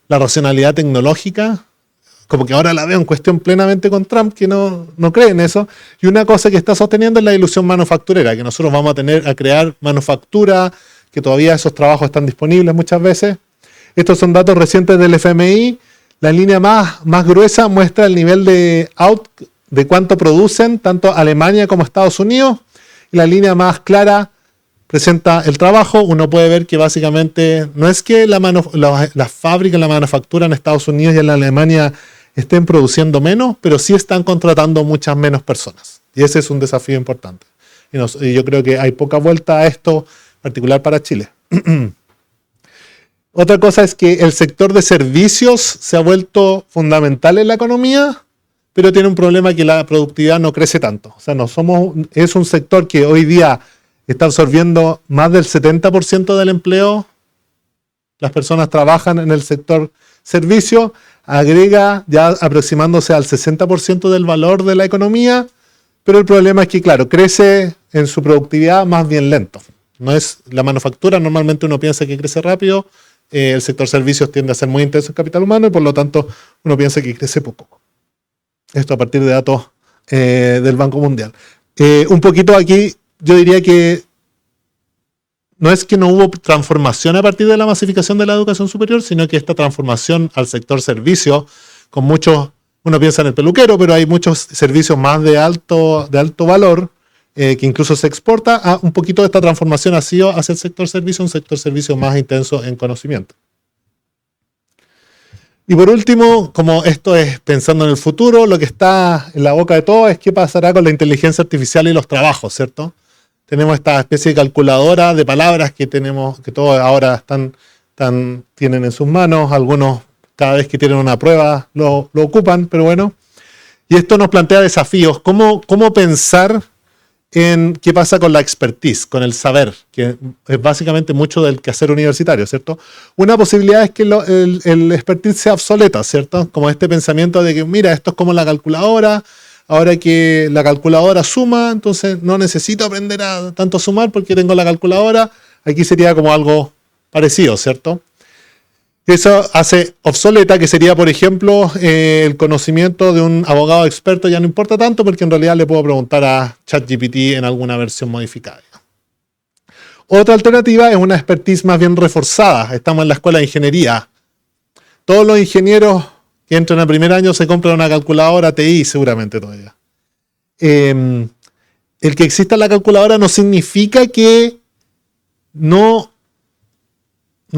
la racionalidad tecnológica, como que ahora la veo en cuestión plenamente con Trump, que no cree en eso. Y una cosa que está sosteniendo es la ilusión manufacturera, que nosotros vamos a crear manufactura, que todavía esos trabajos están disponibles muchas veces. Estos son datos recientes del FMI. La línea más gruesa muestra el nivel de cuánto producen tanto Alemania como Estados Unidos. Y la línea más clara presenta el trabajo. Uno puede ver que básicamente no es que las fábricas, la manufactura en Estados Unidos y en Alemania estén produciendo menos, pero sí están contratando muchas menos personas. Y ese es un desafío importante. Y yo creo que hay poca vuelta a esto, en particular para Chile. Otra cosa es que el sector de servicios se ha vuelto fundamental en la economía, pero tiene un problema que la productividad no crece tanto. O sea, es un sector que hoy día está absorbiendo más del 70% del empleo. Las personas trabajan en el sector servicio, agrega ya aproximándose al 60% del valor de la economía, pero el problema es que, claro, crece en su productividad más bien lento. No es la manufactura, normalmente uno piensa que crece rápido, el sector servicios tiende a ser muy intenso en capital humano y por lo tanto uno piensa que crece poco. Esto a partir de datos del Banco Mundial. Un poquito aquí yo diría que no es que no hubo transformación a partir de la masificación de la educación superior, sino que esta transformación al sector servicio, con muchos, uno piensa en el peluquero, pero hay muchos servicios más de alto valor, que incluso se exporta. Un poquito de esta transformación ha sido hacia el sector servicio, un sector servicio más intenso en conocimiento. Y por último, como esto es pensando en el futuro, lo que está en la boca de todo es qué pasará con la inteligencia artificial y los trabajos, ¿cierto? Tenemos esta especie de calculadora de palabras que tenemos, que todos ahora tienen en sus manos. Algunos, cada vez que tienen una prueba, lo ocupan, pero bueno. Y esto nos plantea desafíos. ¿Cómo pensar en qué pasa con la expertise, con el saber, que es básicamente mucho del quehacer universitario, ¿cierto? Una posibilidad es que el expertise sea obsoleta, ¿cierto? Como este pensamiento de que, mira, esto es como la calculadora, ahora que la calculadora suma, entonces no necesito aprender a tanto sumar porque tengo la calculadora. Aquí sería como algo parecido, ¿cierto? Eso hace obsoleta, que sería, por ejemplo, el conocimiento de un abogado experto ya no importa tanto porque en realidad le puedo preguntar a ChatGPT en alguna versión modificada. Otra alternativa es una expertise más bien reforzada. Estamos en la escuela de ingeniería. Todos los ingenieros que entran al primer año se compran una calculadora TI seguramente todavía. El que exista la calculadora no significa que no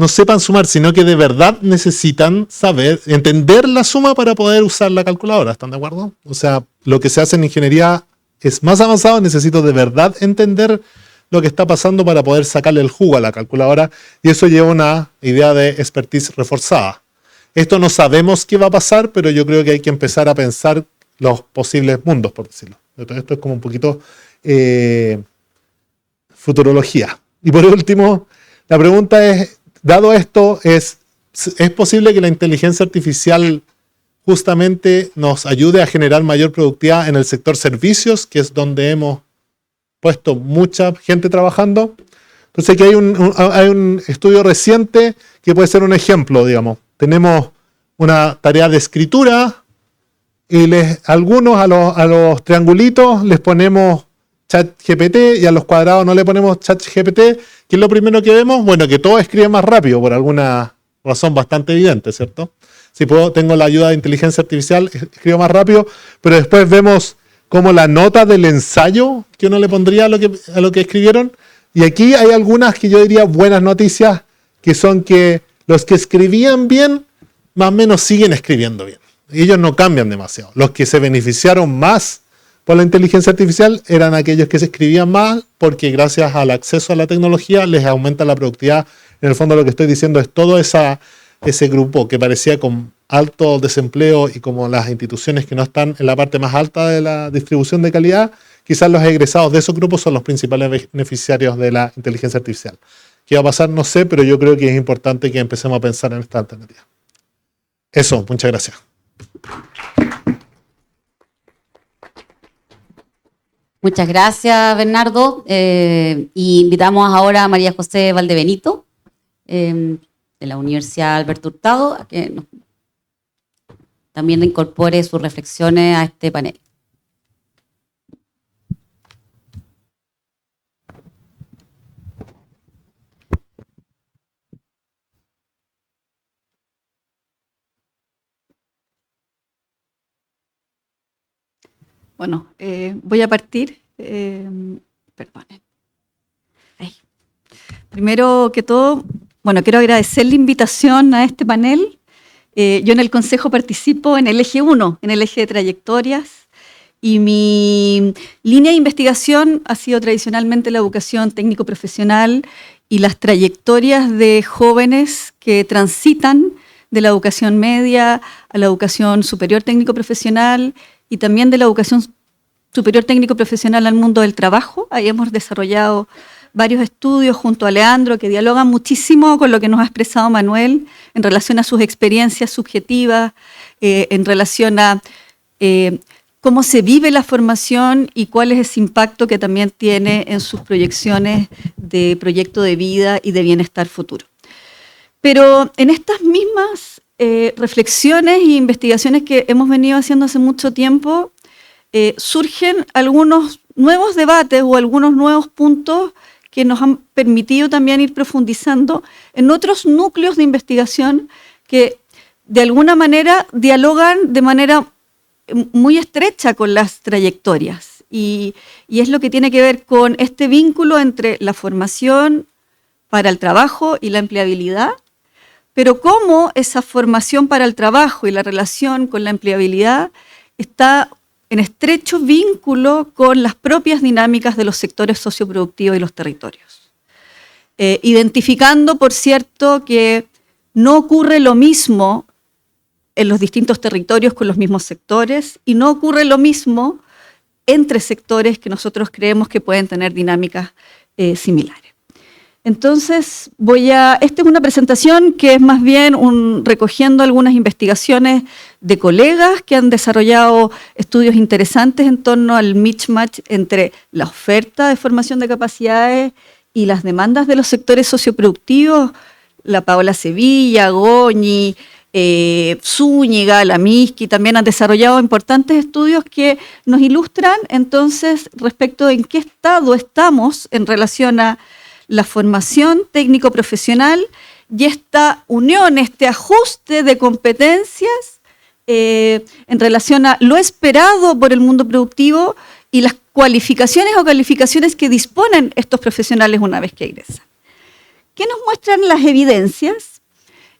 sepan sumar, sino que de verdad necesitan saber, entender la suma para poder usar la calculadora. ¿Están de acuerdo? O sea, lo que se hace en ingeniería es más avanzado. Necesito de verdad entender lo que está pasando para poder sacarle el jugo a la calculadora, y eso lleva una idea de expertise reforzada. Esto no sabemos qué va a pasar, pero yo creo que hay que empezar a pensar los posibles mundos, por decirlo. Esto es como un poquito futurología. Y por último, la pregunta es, dado esto, ¿es posible que la inteligencia artificial justamente nos ayude a generar mayor productividad en el sector servicios, que es donde hemos puesto mucha gente trabajando? Entonces aquí hay un estudio reciente que puede ser un ejemplo, digamos. Tenemos una tarea de escritura y algunos a los triangulitos les ponemos ChatGPT y a los cuadrados no le ponemos ChatGPT. ¿Qué es lo primero que vemos? Bueno, que todo escribe más rápido por alguna razón bastante evidente, ¿cierto? Si tengo la ayuda de inteligencia artificial, escribo más rápido, pero después vemos como la nota del ensayo que uno le pondría a lo que escribieron. Y aquí hay algunas que yo diría buenas noticias, que son que los que escribían bien, más o menos siguen escribiendo bien. Ellos no cambian demasiado. Los que se beneficiaron más por la inteligencia artificial eran aquellos que se escribían mal, porque gracias al acceso a la tecnología les aumenta la productividad. En el fondo lo que estoy diciendo es todo ese grupo que parecía con alto desempleo y como las instituciones que no están en la parte más alta de la distribución de calidad, quizás los egresados de esos grupos son los principales beneficiarios de la inteligencia artificial. ¿Qué va a pasar? No sé, pero yo creo que es importante que empecemos a pensar en esta alternativa. Eso, muchas gracias. Muchas gracias, Bernardo. Y invitamos ahora a María José Valdebenito, de la Universidad Alberto Hurtado, a que también incorpore sus reflexiones a este panel. Bueno, voy a partir. Perdonen. Primero que todo, bueno, quiero agradecer la invitación a este panel. Yo en el Consejo participo en el eje 1, en el eje de trayectorias, y mi línea de investigación ha sido tradicionalmente la educación técnico-profesional y las trayectorias de jóvenes que transitan de la educación media a la educación superior técnico-profesional y también de la educación superior técnico-profesional al mundo del trabajo. Ahí hemos desarrollado varios estudios junto a Leandro que dialogan muchísimo con lo que nos ha expresado Manuel en relación a sus experiencias subjetivas, en relación a cómo se vive la formación y cuál es ese impacto que también tiene en sus proyecciones de proyecto de vida y de bienestar futuro. Pero en estas mismas reflexiones e investigaciones que hemos venido haciendo hace mucho tiempo, surgen algunos nuevos debates o algunos nuevos puntos que nos han permitido también ir profundizando en otros núcleos de investigación que de alguna manera dialogan de manera muy estrecha con las trayectorias. y es lo que tiene que ver con este vínculo entre la formación para el trabajo y la empleabilidad, pero cómo esa formación para el trabajo y la relación con la empleabilidad está en estrecho vínculo con las propias dinámicas de los sectores socioproductivos y los territorios. Identificando, por cierto, que no ocurre lo mismo en los distintos territorios con los mismos sectores y no ocurre lo mismo entre sectores que nosotros creemos que pueden tener dinámicas similares. Entonces, esta es una presentación que es más bien recogiendo algunas investigaciones de colegas que han desarrollado estudios interesantes en torno al mismatch entre la oferta de formación de capacidades y las demandas de los sectores socioproductivos. La Paola Sevilla, Goñi, Zúñiga, Lamisky también han desarrollado importantes estudios que nos ilustran entonces respecto de en qué estado estamos en relación a la formación técnico-profesional y esta unión, este ajuste de competencias en relación a lo esperado por el mundo productivo y las cualificaciones o calificaciones que disponen estos profesionales una vez que egresan. ¿Qué nos muestran las evidencias?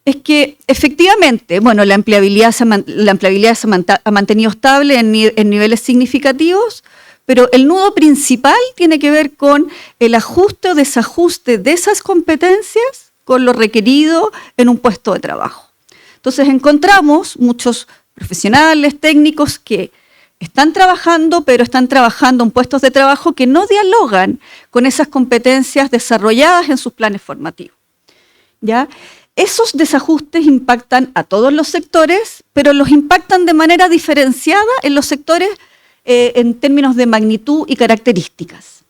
Es que efectivamente, bueno, la empleabilidad se ha mantenido estable en niveles significativos, pero el nudo principal tiene que ver con el ajuste o desajuste de esas competencias con lo requerido en un puesto de trabajo. Entonces encontramos muchos profesionales, técnicos que están trabajando, pero están trabajando en puestos de trabajo que no dialogan con esas competencias desarrolladas en sus planes formativos. ¿Ya? Esos desajustes impactan a todos los sectores, pero los impactan de manera diferenciada en los sectores en términos de magnitud y características.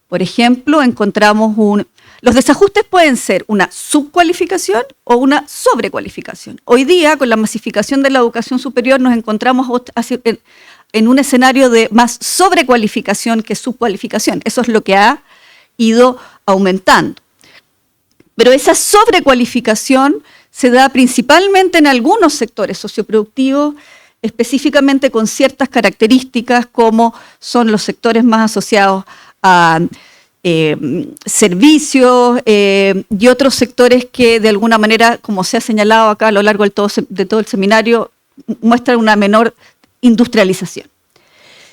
Por ejemplo, los desajustes pueden ser una subcualificación o una sobrecualificación. Hoy día, con la masificación de la educación superior, nos encontramos en un escenario de más sobrecualificación que subcualificación. Eso es lo que ha ido aumentando. Pero esa sobrecualificación se da principalmente en algunos sectores socioproductivos, específicamente con ciertas características como son los sectores más asociados a servicios y otros sectores que de alguna manera, como se ha señalado acá a lo largo de todo el seminario, muestran una menor industrialización.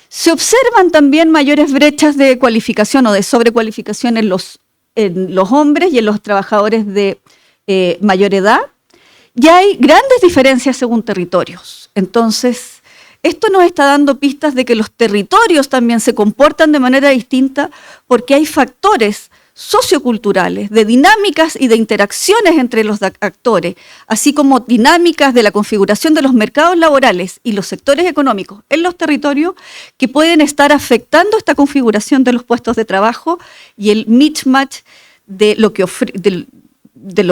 Se observan también mayores brechas de cualificación o de sobrecualificación en los hombres y en los trabajadores de mayor edad, y hay grandes diferencias según territorios. Entonces, esto nos está dando pistas de que los territorios también se comportan de manera distinta porque hay factores socioculturales, de dinámicas y de interacciones entre los actores, así como dinámicas de la configuración de los mercados laborales y los sectores económicos en los territorios que pueden estar afectando esta configuración de los puestos de trabajo y el mismatch de lo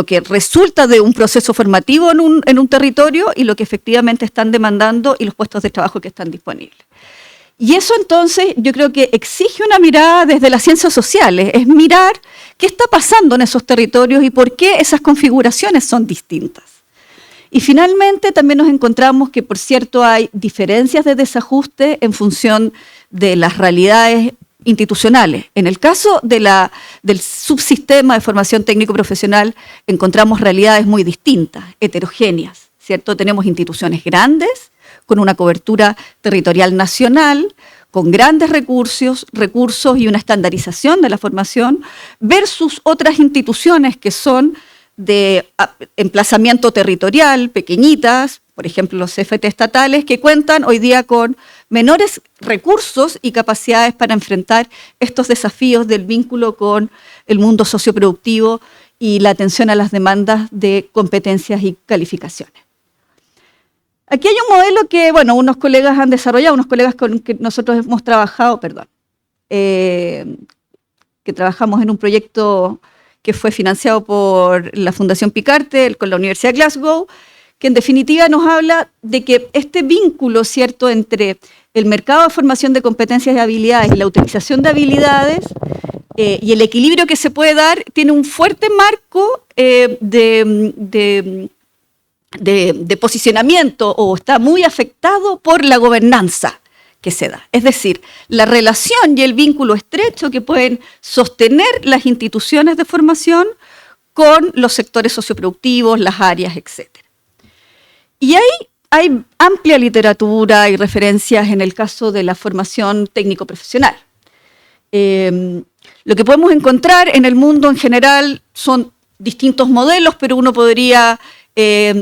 que resulta de un proceso formativo en un territorio y lo que efectivamente están demandando y los puestos de trabajo que están disponibles. Y eso entonces yo creo que exige una mirada desde las ciencias sociales, es mirar qué está pasando en esos territorios y por qué esas configuraciones son distintas. Y finalmente también nos encontramos que, por cierto, hay diferencias de desajuste en función de las realidades institucionales. En el caso del subsistema de formación técnico-profesional encontramos realidades muy distintas, heterogéneas, ¿cierto? Tenemos instituciones grandes, con una cobertura territorial nacional, con grandes recursos y una estandarización de la formación, versus otras instituciones que son de emplazamiento territorial, pequeñitas, por ejemplo los CFT estatales, que cuentan hoy día con menores recursos y capacidades para enfrentar estos desafíos del vínculo con el mundo socioproductivo y la atención a las demandas de competencias y calificaciones. Aquí hay un modelo que, bueno, unos colegas han desarrollado, unos colegas con que nosotros hemos trabajado, que trabajamos en un proyecto que fue financiado por la Fundación Picarte, con la Universidad de Glasgow, que en definitiva nos habla de que este vínculo, ¿cierto?, entre el mercado de formación de competencias y habilidades y la utilización de habilidades y el equilibrio que se puede dar, tiene un fuerte marco de posicionamiento o está muy afectado por la gobernanza que se da. Es decir, la relación y el vínculo estrecho que pueden sostener las instituciones de formación con los sectores socioproductivos, las áreas, etc. Y hay amplia literatura y referencias en el caso de la formación técnico-profesional. Lo que podemos encontrar en el mundo en general son distintos modelos, pero uno podría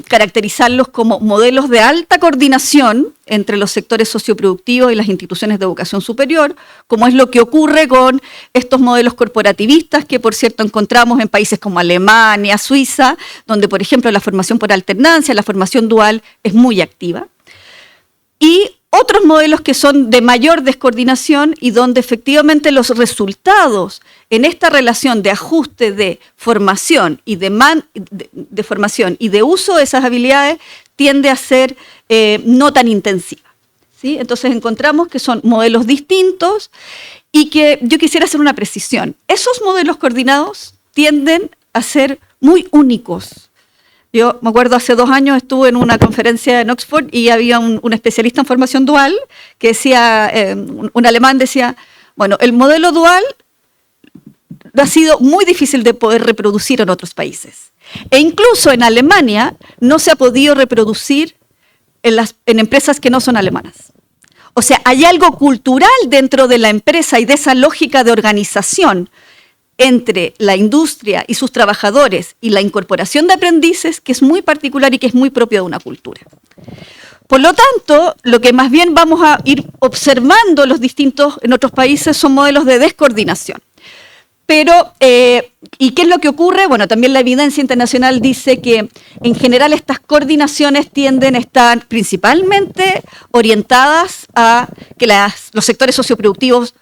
caracterizarlos como modelos de alta coordinación entre los sectores socioproductivos y las instituciones de educación superior, como es lo que ocurre con estos modelos corporativistas que, por cierto, encontramos en países como Alemania, Suiza, donde, por ejemplo, la formación por alternancia, la formación dual es muy activa. Y otros modelos que son de mayor descoordinación y donde efectivamente los resultados en esta relación de ajuste de formación y de formación y de uso de esas habilidades tiende a ser no tan intensiva, ¿sí? Entonces encontramos que son modelos distintos y que yo quisiera hacer una precisión. Esos modelos coordinados tienden a ser muy únicos. Yo me acuerdo hace 2 años estuve en una conferencia en Oxford y había un especialista en formación dual que decía, un alemán decía, bueno, el modelo dual ha sido muy difícil de poder reproducir en otros países. E incluso en Alemania no se ha podido reproducir en empresas que no son alemanas. O sea, hay algo cultural dentro de la empresa y de esa lógica de organización entre la industria y sus trabajadores y la incorporación de aprendices que es muy particular y que es muy propio de una cultura. Por lo tanto, lo que más bien vamos a ir observando en otros países son modelos de descoordinación. Pero, ¿y qué es lo que ocurre? Bueno, también la evidencia internacional dice que en general estas coordinaciones tienden a estar principalmente orientadas a que los sectores socioproductivos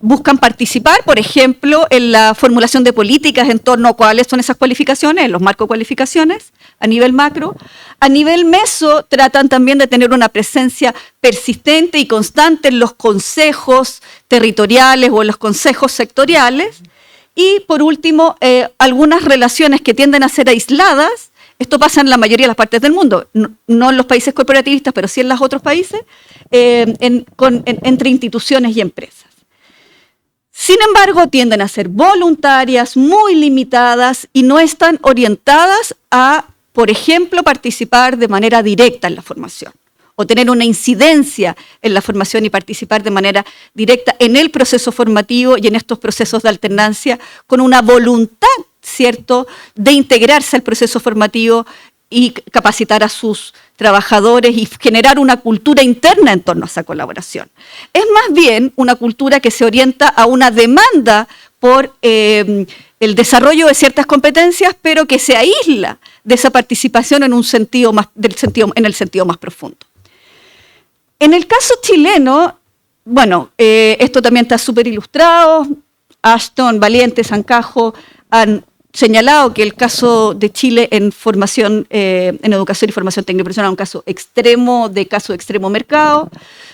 buscan participar, por ejemplo, en la formulación de políticas en torno a cuáles son esas cualificaciones, en los marcocualificaciones, a nivel macro. A nivel meso, tratan también de tener una presencia persistente y constante en los consejos territoriales o en los consejos sectoriales. Y, por último, algunas relaciones que tienden a ser aisladas. Esto pasa en la mayoría de las partes del mundo, no en los países corporativistas, pero sí en los otros países, entre instituciones y empresas. Sin embargo, tienden a ser voluntarias, muy limitadas y no están orientadas a, por ejemplo, participar de manera directa en la formación o tener una incidencia en la formación y participar de manera directa en el proceso formativo y en estos procesos de alternancia con una voluntad, ¿cierto?, de integrarse al proceso formativo y capacitar a sus trabajadores y generar una cultura interna en torno a esa colaboración. Es más bien una cultura que se orienta a una demanda por el desarrollo de ciertas competencias, pero que se aísla de esa participación en el sentido más profundo. En el caso chileno, bueno, esto también está súper ilustrado. Ashton, Valiente, Sancajo han señalado que el caso de Chile en formación, en educación y formación técnico-profesional es un caso de extremo mercado,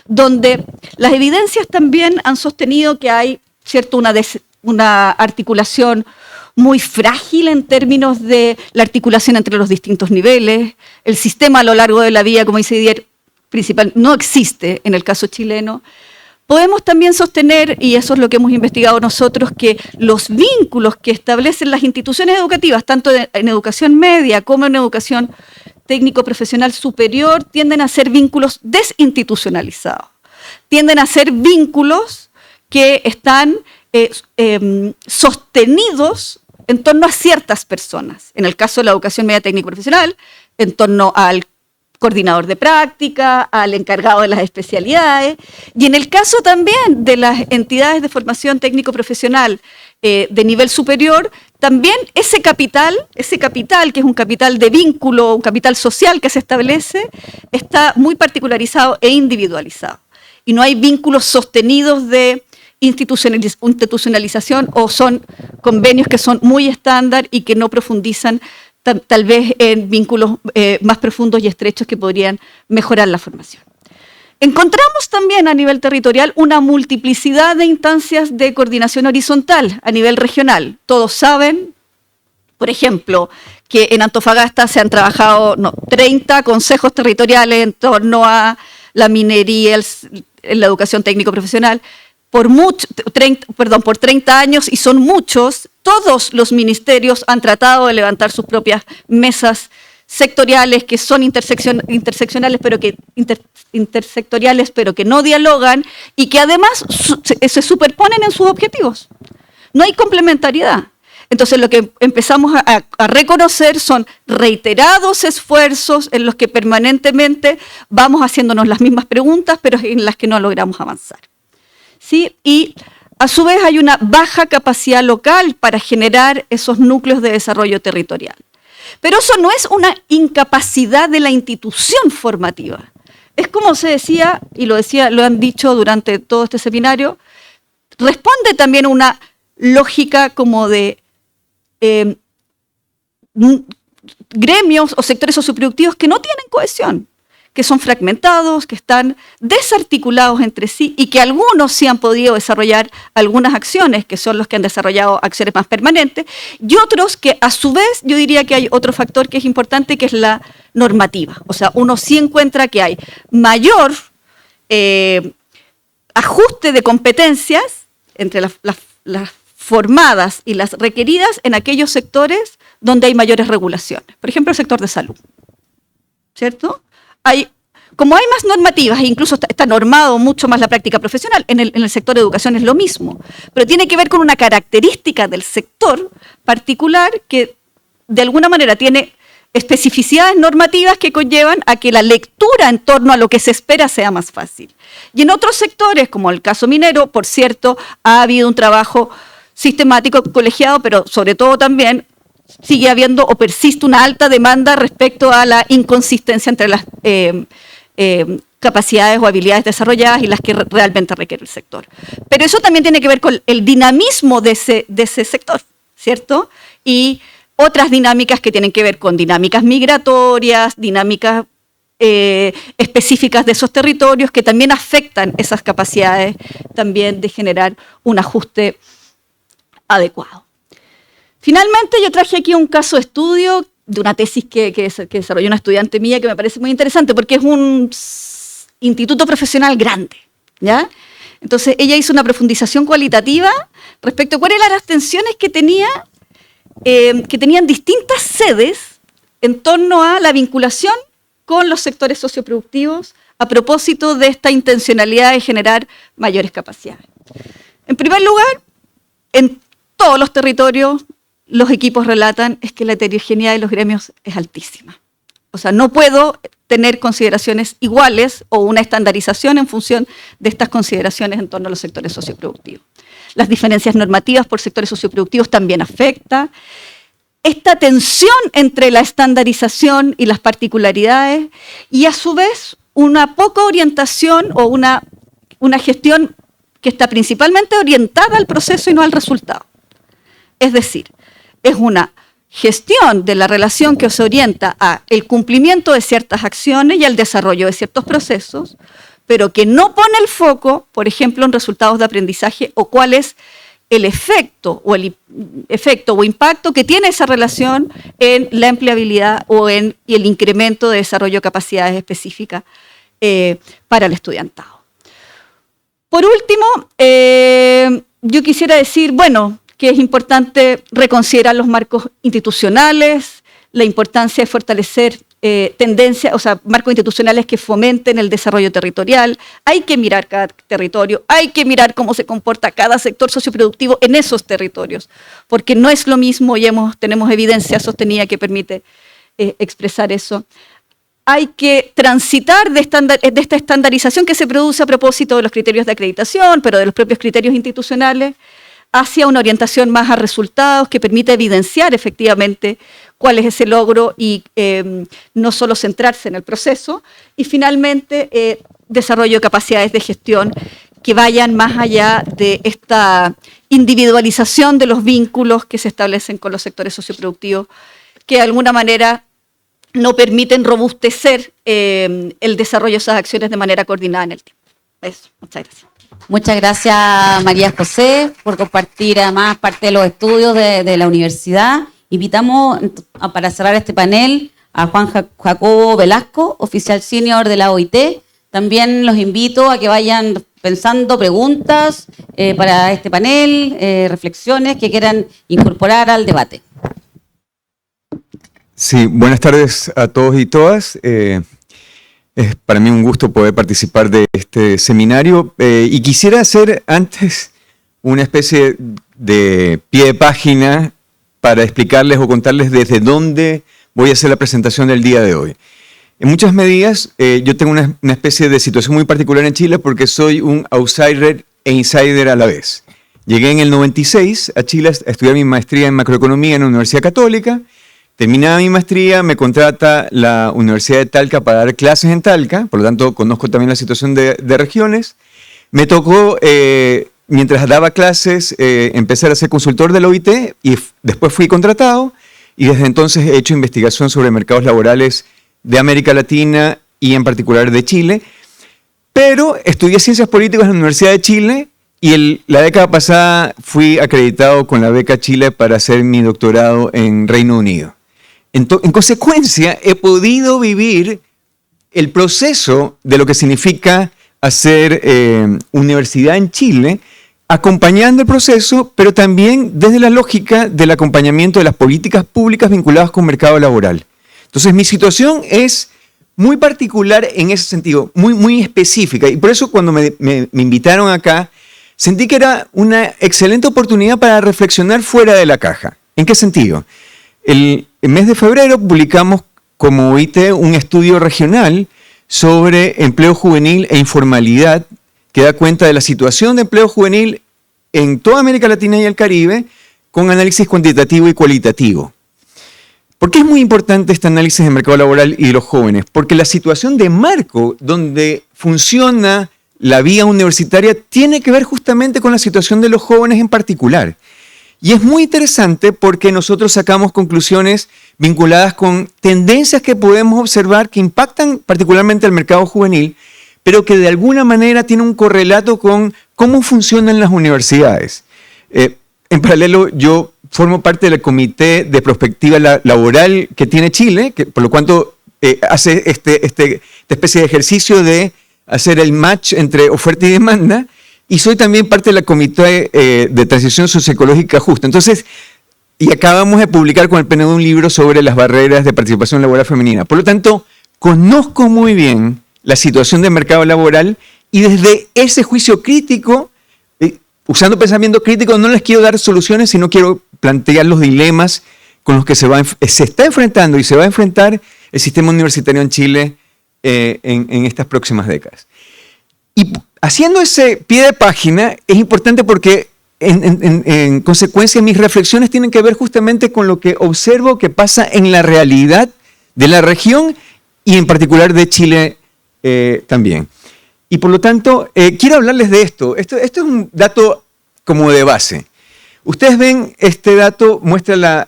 donde las evidencias también han sostenido que hay, ¿cierto?, una articulación muy frágil en términos de la articulación entre los distintos niveles. El sistema a lo largo de la vida, como dice Didier, principal, no existe en el caso chileno. Podemos también sostener, y eso es lo que hemos investigado nosotros, que los vínculos que establecen las instituciones educativas, tanto en educación media como en educación técnico-profesional superior, tienden a ser vínculos desinstitucionalizados. Tienden a ser vínculos que están sostenidos en torno a ciertas personas. En el caso de la educación media técnico-profesional, en torno al coordinador de práctica, al encargado de las especialidades, y en el caso también de las entidades de formación técnico-profesional de nivel superior, también ese capital, que es un capital de vínculo, un capital social que se establece, está muy particularizado e individualizado. Y no hay vínculos sostenidos de institucionalización o son convenios que son muy estándar y que no profundizan tal vez en vínculos más profundos y estrechos que podrían mejorar la formación. Encontramos también a nivel territorial una multiplicidad de instancias de coordinación horizontal a nivel regional. Todos saben, por ejemplo, que en Antofagasta se han trabajado 30 consejos territoriales en torno a la minería, la educación técnico-profesional, por 30 años, y son muchos, todos los ministerios han tratado de levantar sus propias mesas sectoriales que son interseccionales, intersectoriales, pero que no dialogan y que además se superponen en sus objetivos. No hay complementariedad. Entonces lo que empezamos a reconocer son reiterados esfuerzos en los que permanentemente vamos haciéndonos las mismas preguntas, pero en las que no logramos avanzar. ¿Sí? Y a su vez hay una baja capacidad local para generar esos núcleos de desarrollo territorial. Pero eso no es una incapacidad de la institución formativa. Es como se decía, y lo han dicho durante todo este seminario, responde también a una lógica como de gremios o sectores socioproductivos que no tienen cohesión, que son fragmentados, que están desarticulados entre sí y que algunos sí han podido desarrollar algunas acciones, que son los que han desarrollado acciones más permanentes, y otros que a su vez yo diría que hay otro factor que es importante, que es la normativa. O sea, uno sí encuentra que hay mayor ajuste de competencias entre las formadas y las requeridas en aquellos sectores donde hay mayores regulaciones. Por ejemplo, el sector de salud, ¿cierto? Como hay más normativas, e incluso está normado mucho más la práctica profesional, en el sector de educación es lo mismo, pero tiene que ver con una característica del sector particular que de alguna manera tiene especificidades normativas que conllevan a que la lectura en torno a lo que se espera sea más fácil. Y en otros sectores, como el caso minero, por cierto, ha habido un trabajo sistemático, colegiado, pero sobre todo también sigue habiendo o persiste una alta demanda respecto a la inconsistencia entre las capacidades o habilidades desarrolladas y las que realmente requiere el sector. Pero eso también tiene que ver con el dinamismo de ese sector, ¿cierto? Y otras dinámicas que tienen que ver con dinámicas migratorias, dinámicas específicas de esos territorios que también afectan esas capacidades también de generar un ajuste adecuado. Finalmente, yo traje aquí un caso de estudio de una tesis que desarrolló una estudiante mía que me parece muy interesante porque es un instituto profesional grande, ¿ya? Entonces, ella hizo una profundización cualitativa respecto a cuáles eran las tensiones que tenían distintas sedes en torno a la vinculación con los sectores socioproductivos a propósito de esta intencionalidad de generar mayores capacidades. En primer lugar, en todos los territorios, los equipos relatan es que la heterogeneidad de los gremios es altísima. O sea, no puedo tener consideraciones iguales o una estandarización en función de estas consideraciones en torno a los sectores socioproductivos. Las diferencias normativas por sectores socioproductivos también afectan. Esta tensión entre la estandarización y las particularidades y a su vez una poca orientación o una gestión que está principalmente orientada al proceso y no al resultado. Es decir, es una gestión de la relación que se orienta a el cumplimiento de ciertas acciones y al desarrollo de ciertos procesos, pero que no pone el foco, por ejemplo, en resultados de aprendizaje o cuál es el efecto o impacto que tiene esa relación en la empleabilidad y el incremento de desarrollo de capacidades específicas para el estudiantado. Por último, yo quisiera decir, bueno, que es importante reconsiderar los marcos institucionales, la importancia de fortalecer marcos institucionales que fomenten el desarrollo territorial. Hay que mirar cada territorio, hay que mirar cómo se comporta cada sector socioproductivo en esos territorios, porque no es lo mismo y tenemos evidencia sostenida que permite expresar eso. Hay que transitar de esta estandarización que se produce a propósito de los criterios de acreditación, pero de los propios criterios institucionales, hacia una orientación más a resultados que permita evidenciar efectivamente cuál es ese logro y no solo centrarse en el proceso. Y finalmente, desarrollo de capacidades de gestión que vayan más allá de esta individualización de los vínculos que se establecen con los sectores socioproductivos, que de alguna manera no permiten robustecer el desarrollo de esas acciones de manera coordinada en el tiempo. Eso, muchas gracias. Muchas gracias, María José, por compartir además parte de los estudios de la universidad. Invitamos para cerrar este panel a Juan Jacobo Velasco, oficial senior de la OIT, También los invito a que vayan pensando preguntas para este panel, reflexiones que quieran incorporar al debate. Sí, buenas tardes a todos y todas. Es para mí un gusto poder participar de este seminario y quisiera hacer antes una especie de pie de página para explicarles o contarles desde dónde voy a hacer la presentación del día de hoy. En muchas medidas, yo tengo una especie de situación muy particular en Chile porque soy un outsider e insider a la vez. Llegué en el 96 a Chile a estudiar mi maestría en macroeconomía en la Universidad Católica. Terminada mi maestría, me contrata la Universidad de Talca para dar clases en Talca, por lo tanto conozco también la situación de regiones. Me tocó, mientras daba clases, empezar a ser consultor de la OIT y después fui contratado y desde entonces he hecho investigación sobre mercados laborales de América Latina y en particular de Chile. Pero estudié Ciencias Políticas en la Universidad de Chile y la década pasada fui acreditado con la beca Chile para hacer mi doctorado en Reino Unido. En consecuencia, he podido vivir el proceso de lo que significa hacer universidad en Chile, acompañando el proceso, pero también desde la lógica del acompañamiento de las políticas públicas vinculadas con mercado laboral. Entonces, mi situación es muy particular en ese sentido, muy específica, y por eso cuando me invitaron acá, sentí que era una excelente oportunidad para reflexionar fuera de la caja. ¿En qué sentido? El mes de febrero publicamos como OIT un estudio regional sobre empleo juvenil e informalidad que da cuenta de la situación de empleo juvenil en toda América Latina y el Caribe con análisis cuantitativo y cualitativo. ¿Por qué es muy importante este análisis del mercado laboral y de los jóvenes? Porque la situación de marco donde funciona la vía universitaria tiene que ver justamente con la situación de los jóvenes en particular. Y es muy interesante porque nosotros sacamos conclusiones vinculadas con tendencias que podemos observar que impactan particularmente al mercado juvenil, pero que de alguna manera tienen un correlato con cómo funcionan las universidades. En paralelo, yo formo parte del Comité de Prospectiva Laboral que tiene Chile, que por lo cual hace esta especie de ejercicio de hacer el match entre oferta y demanda, y soy también parte del Comité de Transición Socioecológica Justa. Entonces, y acabamos de publicar con el PNUD un libro sobre las barreras de participación laboral femenina. Por lo tanto, conozco muy bien la situación del mercado laboral y desde ese juicio crítico, usando pensamiento crítico, no les quiero dar soluciones, sino quiero plantear los dilemas con los que se está enfrentando y se va a enfrentar el sistema universitario en Chile en estas próximas décadas. Y haciendo ese pie de página es importante porque en consecuencia mis reflexiones tienen que ver justamente con lo que observo que pasa en la realidad de la región y en particular de Chile también. Y por lo tanto, quiero hablarles de esto. Esto es un dato como de base. Ustedes ven, este dato muestra la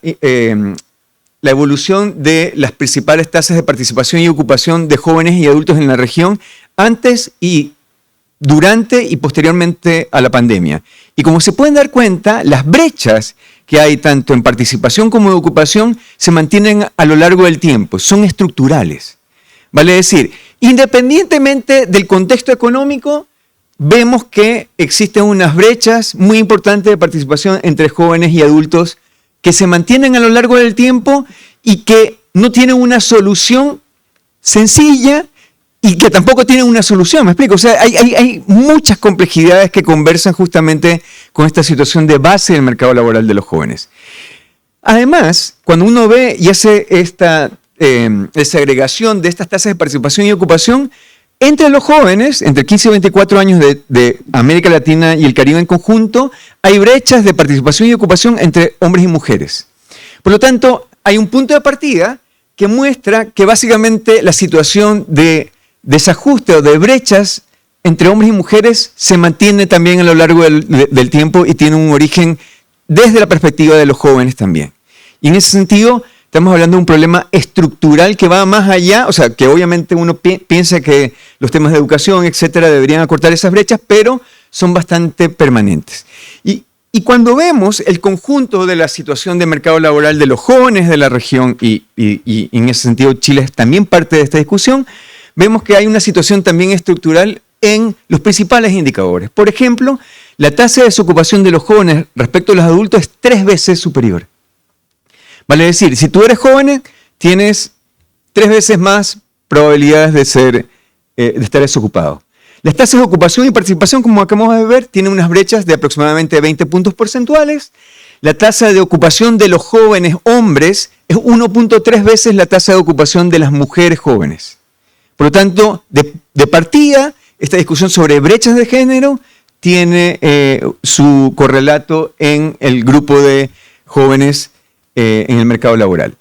evolución de las principales tasas de participación y ocupación de jóvenes y adultos en la región antes y durante y posteriormente a la pandemia. Y como se pueden dar cuenta, las brechas que hay tanto en participación como en ocupación se mantienen a lo largo del tiempo, son estructurales. Vale decir, independientemente del contexto económico, vemos que existen unas brechas muy importantes de participación entre jóvenes y adultos que se mantienen a lo largo del tiempo y que no tienen una solución sencilla y que tampoco tienen una solución, ¿me explico? O sea, hay muchas complejidades que conversan justamente con esta situación de base del mercado laboral de los jóvenes. Además, cuando uno ve y hace esta desagregación de estas tasas de participación y ocupación, entre los jóvenes, entre 15 y 24 años de América Latina y el Caribe en conjunto, hay brechas de participación y ocupación entre hombres y mujeres. Por lo tanto, hay un punto de partida que muestra que básicamente la situación de desajuste o de brechas entre hombres y mujeres se mantiene también a lo largo del tiempo y tiene un origen desde la perspectiva de los jóvenes también. Y en ese sentido, estamos hablando de un problema estructural que va más allá, o sea, que obviamente uno piensa que los temas de educación, etcétera, deberían acortar esas brechas, pero son bastante permanentes. Y cuando vemos el conjunto de la situación de mercado laboral de los jóvenes de la región, y en ese sentido Chile es también parte de esta discusión, vemos que hay una situación también estructural en los principales indicadores. Por ejemplo, la tasa de desocupación de los jóvenes respecto a los adultos es 3 veces superior. Vale decir, si tú eres joven, tienes 3 veces más probabilidades de estar desocupado. Las tasas de ocupación y participación, como acabamos de ver, tienen unas brechas de aproximadamente 20 puntos porcentuales. La tasa de ocupación de los jóvenes hombres es 1.3 veces la tasa de ocupación de las mujeres jóvenes. Por lo tanto, de partida, esta discusión sobre brechas de género tiene su correlato en el grupo de jóvenes en el mercado laboral.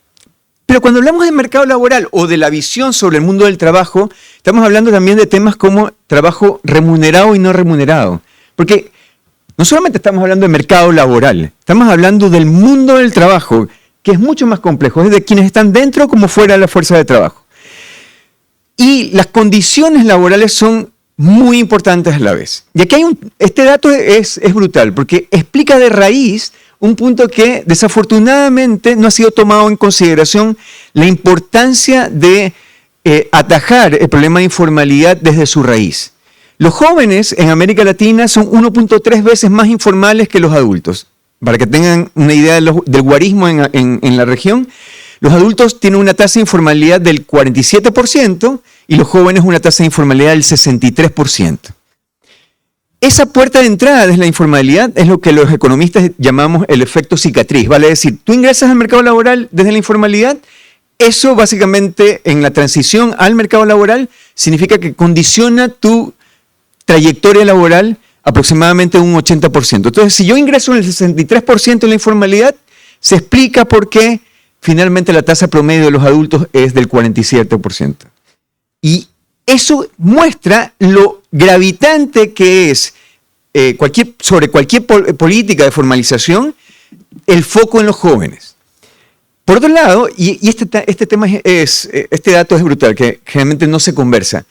Pero cuando hablamos de mercado laboral o de la visión sobre el mundo del trabajo, estamos hablando también de temas como trabajo remunerado y no remunerado. Porque no solamente estamos hablando de mercado laboral, estamos hablando del mundo del trabajo, que es mucho más complejo, es de quienes están dentro como fuera de la fuerza de trabajo. Y las condiciones laborales son muy importantes a la vez. Y aquí este dato es brutal, porque explica de raíz un punto que desafortunadamente no ha sido tomado en consideración, la importancia de atajar el problema de informalidad desde su raíz. Los jóvenes en América Latina son 1.3 veces más informales que los adultos. Para que tengan una idea del guarismo en la región, los adultos tienen una tasa de informalidad del 47% y los jóvenes una tasa de informalidad del 63%. Esa puerta de entrada desde la informalidad es lo que los economistas llamamos el efecto cicatriz. Vale decir, tú ingresas al mercado laboral desde la informalidad, eso básicamente en la transición al mercado laboral significa que condiciona tu trayectoria laboral aproximadamente un 80%. Entonces, si yo ingreso en el 63% en la informalidad, se explica por qué finalmente la tasa promedio de los adultos es del 47%. Y eso muestra lo gravitante que es sobre cualquier política de formalización, el foco en los jóvenes. Por otro lado, y este dato es brutal, que generalmente no se conversa,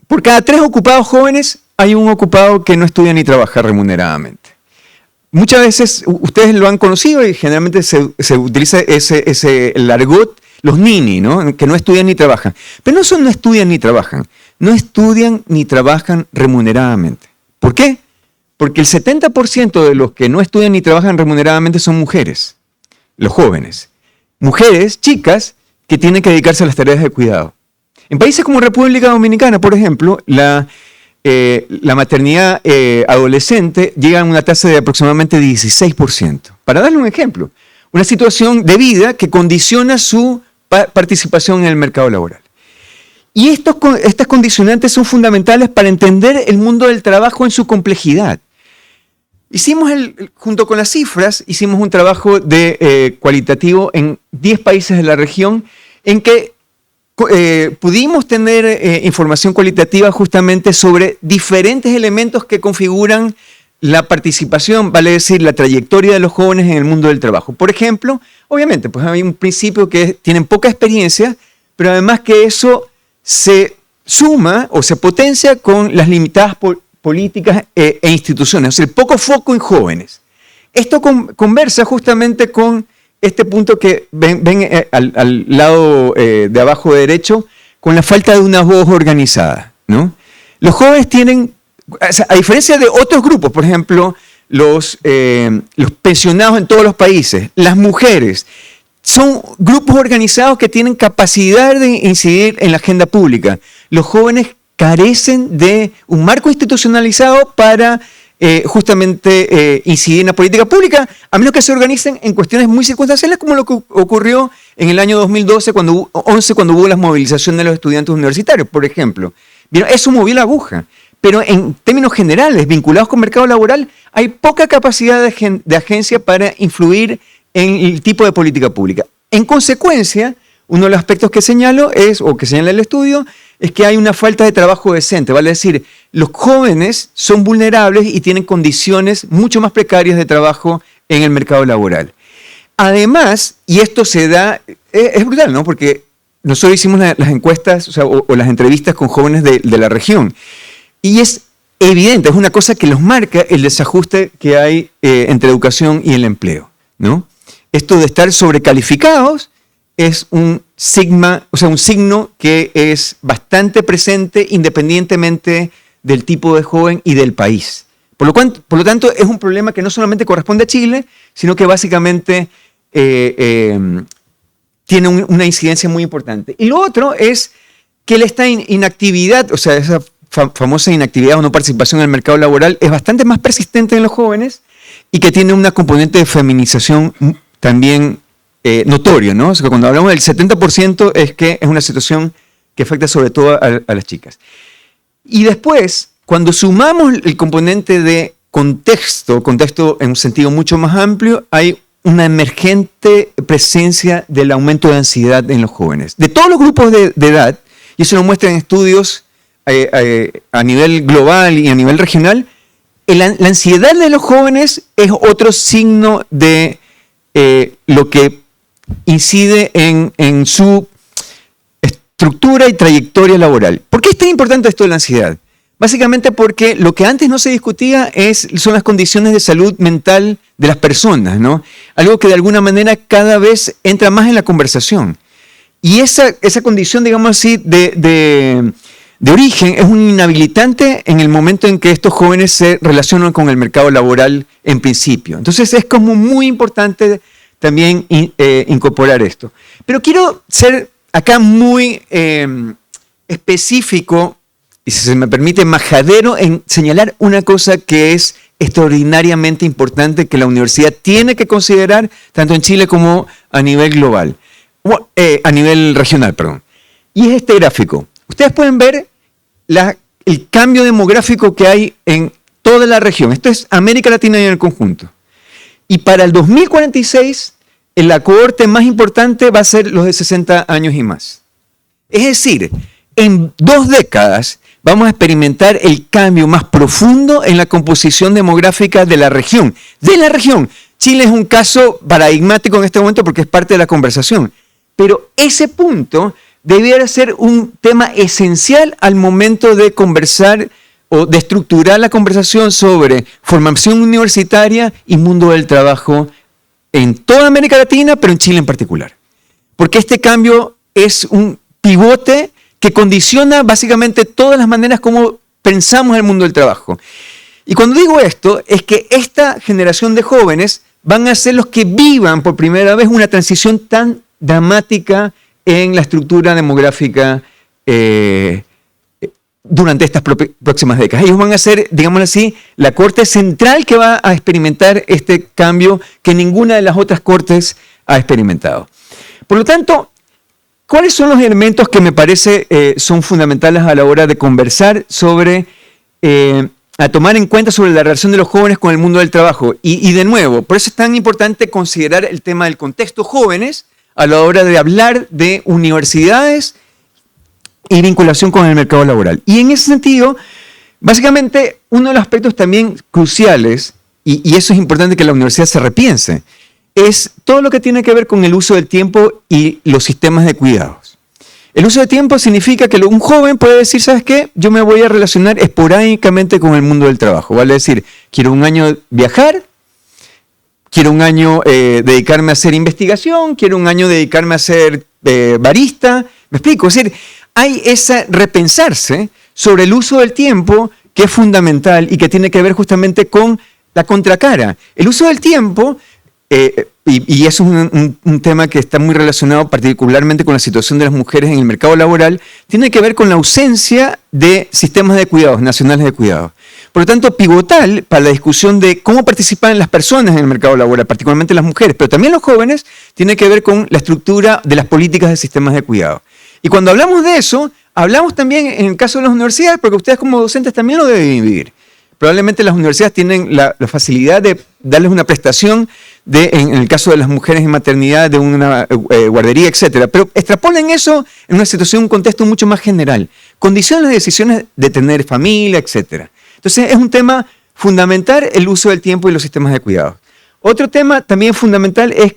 por cada 3 ocupados jóvenes hay un ocupado que no estudia ni trabaja remuneradamente. Muchas veces ustedes lo han conocido y generalmente se utiliza el argot, los nini, ¿no? Que no estudian ni trabajan. Pero no solo no estudian ni trabajan, no estudian ni trabajan remuneradamente. ¿Por qué? Porque el 70% de los que no estudian ni trabajan remuneradamente son mujeres, los jóvenes. Mujeres, chicas, que tienen que dedicarse a las tareas de cuidado. En países como República Dominicana, por ejemplo, la maternidad adolescente llega a una tasa de aproximadamente 16%. Para darle un ejemplo, una situación de vida que condiciona su participación en el mercado laboral. Y estas condicionantes son fundamentales para entender el mundo del trabajo en su complejidad. Junto con las cifras, hicimos un trabajo cualitativo en 10 países de la región en que pudimos tener información cualitativa justamente sobre diferentes elementos que configuran la participación, vale decir, la trayectoria de los jóvenes en el mundo del trabajo. Por ejemplo, obviamente, pues hay un principio que tienen poca experiencia, pero además que eso se suma o se potencia con las limitadas políticas e instituciones, o sea, el poco foco en jóvenes. Esto conversa justamente con este punto que ven al lado de abajo derecho, con la falta de una voz organizada, ¿no? Los jóvenes tienen, a diferencia de otros grupos, por ejemplo, los pensionados en todos los países, las mujeres, son grupos organizados que tienen capacidad de incidir en la agenda pública. Los jóvenes carecen de un marco institucionalizado para justamente incidir en la política pública, a menos que se organicen en cuestiones muy circunstanciales, como lo que ocurrió en el año 2011, cuando hubo las movilizaciones de los estudiantes universitarios, por ejemplo. Eso movió la aguja. Pero en términos generales, vinculados con mercado laboral, hay poca capacidad de agencia para influir en el tipo de política pública. En consecuencia, uno de los aspectos que señala el estudio, es que hay una falta de trabajo decente. Vale decir, los jóvenes son vulnerables y tienen condiciones mucho más precarias de trabajo en el mercado laboral. Además, y esto se da, es brutal, ¿no? Porque nosotros hicimos las encuestas, o las entrevistas con jóvenes de la región. Y es evidente, es una cosa que los marca el desajuste que hay entre educación y el empleo, ¿no? Esto de estar sobrecalificados es un un signo que es bastante presente independientemente del tipo de joven y del país. Por lo tanto, es un problema que no solamente corresponde a Chile, sino que básicamente tiene una incidencia muy importante. Y lo otro es que esta inactividad, o sea, esa famosa inactividad o no participación en el mercado laboral es bastante más persistente en los jóvenes y que tiene una componente de feminización también notorio, ¿no? O sea, cuando hablamos del 70% es que es una situación que afecta sobre todo a las chicas. Y después, cuando sumamos el componente de contexto en un sentido mucho más amplio, hay una emergente presencia del aumento de ansiedad en los jóvenes, de todos los grupos de edad, y eso lo muestran estudios a nivel global y a nivel regional. La ansiedad de los jóvenes es otro signo de lo que incide en su estructura y trayectoria laboral. ¿Por qué es tan importante esto de la ansiedad? Básicamente porque lo que antes no se discutía son las condiciones de salud mental de las personas, ¿no? Algo que de alguna manera cada vez entra más en la conversación. Y esa condición, digamos así, de origen es un inhabilitante en el momento en que estos jóvenes se relacionan con el mercado laboral en principio. Entonces es como muy importante también incorporar esto. Pero quiero ser acá muy específico, y si se me permite, majadero en señalar una cosa que es extraordinariamente importante que la universidad tiene que considerar tanto en Chile como a nivel global, a nivel regional, perdón. Y es este gráfico. Ustedes pueden ver el cambio demográfico que hay en toda la región. Esto es América Latina y en el conjunto. Y para el 2046, la cohorte más importante va a ser los de 60 años y más. Es decir, en 2 décadas vamos a experimentar el cambio más profundo en la composición demográfica de la región. De la región. Chile es un caso paradigmático en este momento porque es parte de la conversación. Pero ese punto debiera ser un tema esencial al momento de conversar o de estructurar la conversación sobre formación universitaria y mundo del trabajo en toda América Latina, pero en Chile en particular. Porque este cambio es un pivote que condiciona básicamente todas las maneras como pensamos el mundo del trabajo. Y cuando digo esto, es que esta generación de jóvenes van a ser los que vivan por primera vez una transición tan dramática en la estructura demográfica durante estas próximas décadas. Ellos van a ser, digamos así, la corte central que va a experimentar este cambio que ninguna de las otras cortes ha experimentado. Por lo tanto, ¿cuáles son los elementos que me parece son fundamentales a la hora de conversar sobre, a tomar en cuenta sobre la relación de los jóvenes con el mundo del trabajo? Y de nuevo, por eso es tan importante considerar el tema del contexto jóvenes a la hora de hablar de universidades y vinculación con el mercado laboral. Y en ese sentido, básicamente, uno de los aspectos también cruciales, y eso es importante que la universidad se repiense, es todo lo que tiene que ver con el uso del tiempo y los sistemas de cuidados. El uso de tiempo significa que un joven puede decir, ¿sabes qué? Yo me voy a relacionar esporádicamente con el mundo del trabajo. Vale decir, quiero un año viajar, quiero un año dedicarme a hacer investigación, quiero un año dedicarme a ser barista. ¿Me explico? Es decir, hay ese repensarse sobre el uso del tiempo que es fundamental y que tiene que ver justamente con la contracara. El uso del tiempo, y eso es un tema que está muy relacionado particularmente con la situación de las mujeres en el mercado laboral, tiene que ver con la ausencia de sistemas de cuidados, nacionales de cuidados. Por lo tanto, pivotal para la discusión de cómo participan las personas en el mercado laboral, particularmente las mujeres, pero también los jóvenes, tiene que ver con la estructura de las políticas de sistemas de cuidado. Y cuando hablamos de eso, hablamos también en el caso de las universidades, porque ustedes como docentes también lo deben vivir. Probablemente las universidades tienen la facilidad de darles una prestación en el caso de las mujeres en maternidad, de una guardería, etcétera. Pero extrapolen eso en una situación, un contexto mucho más general. Condicionan las decisiones de tener familia, etcétera. Entonces es un tema fundamental el uso del tiempo y los sistemas de cuidado. Otro tema también fundamental es,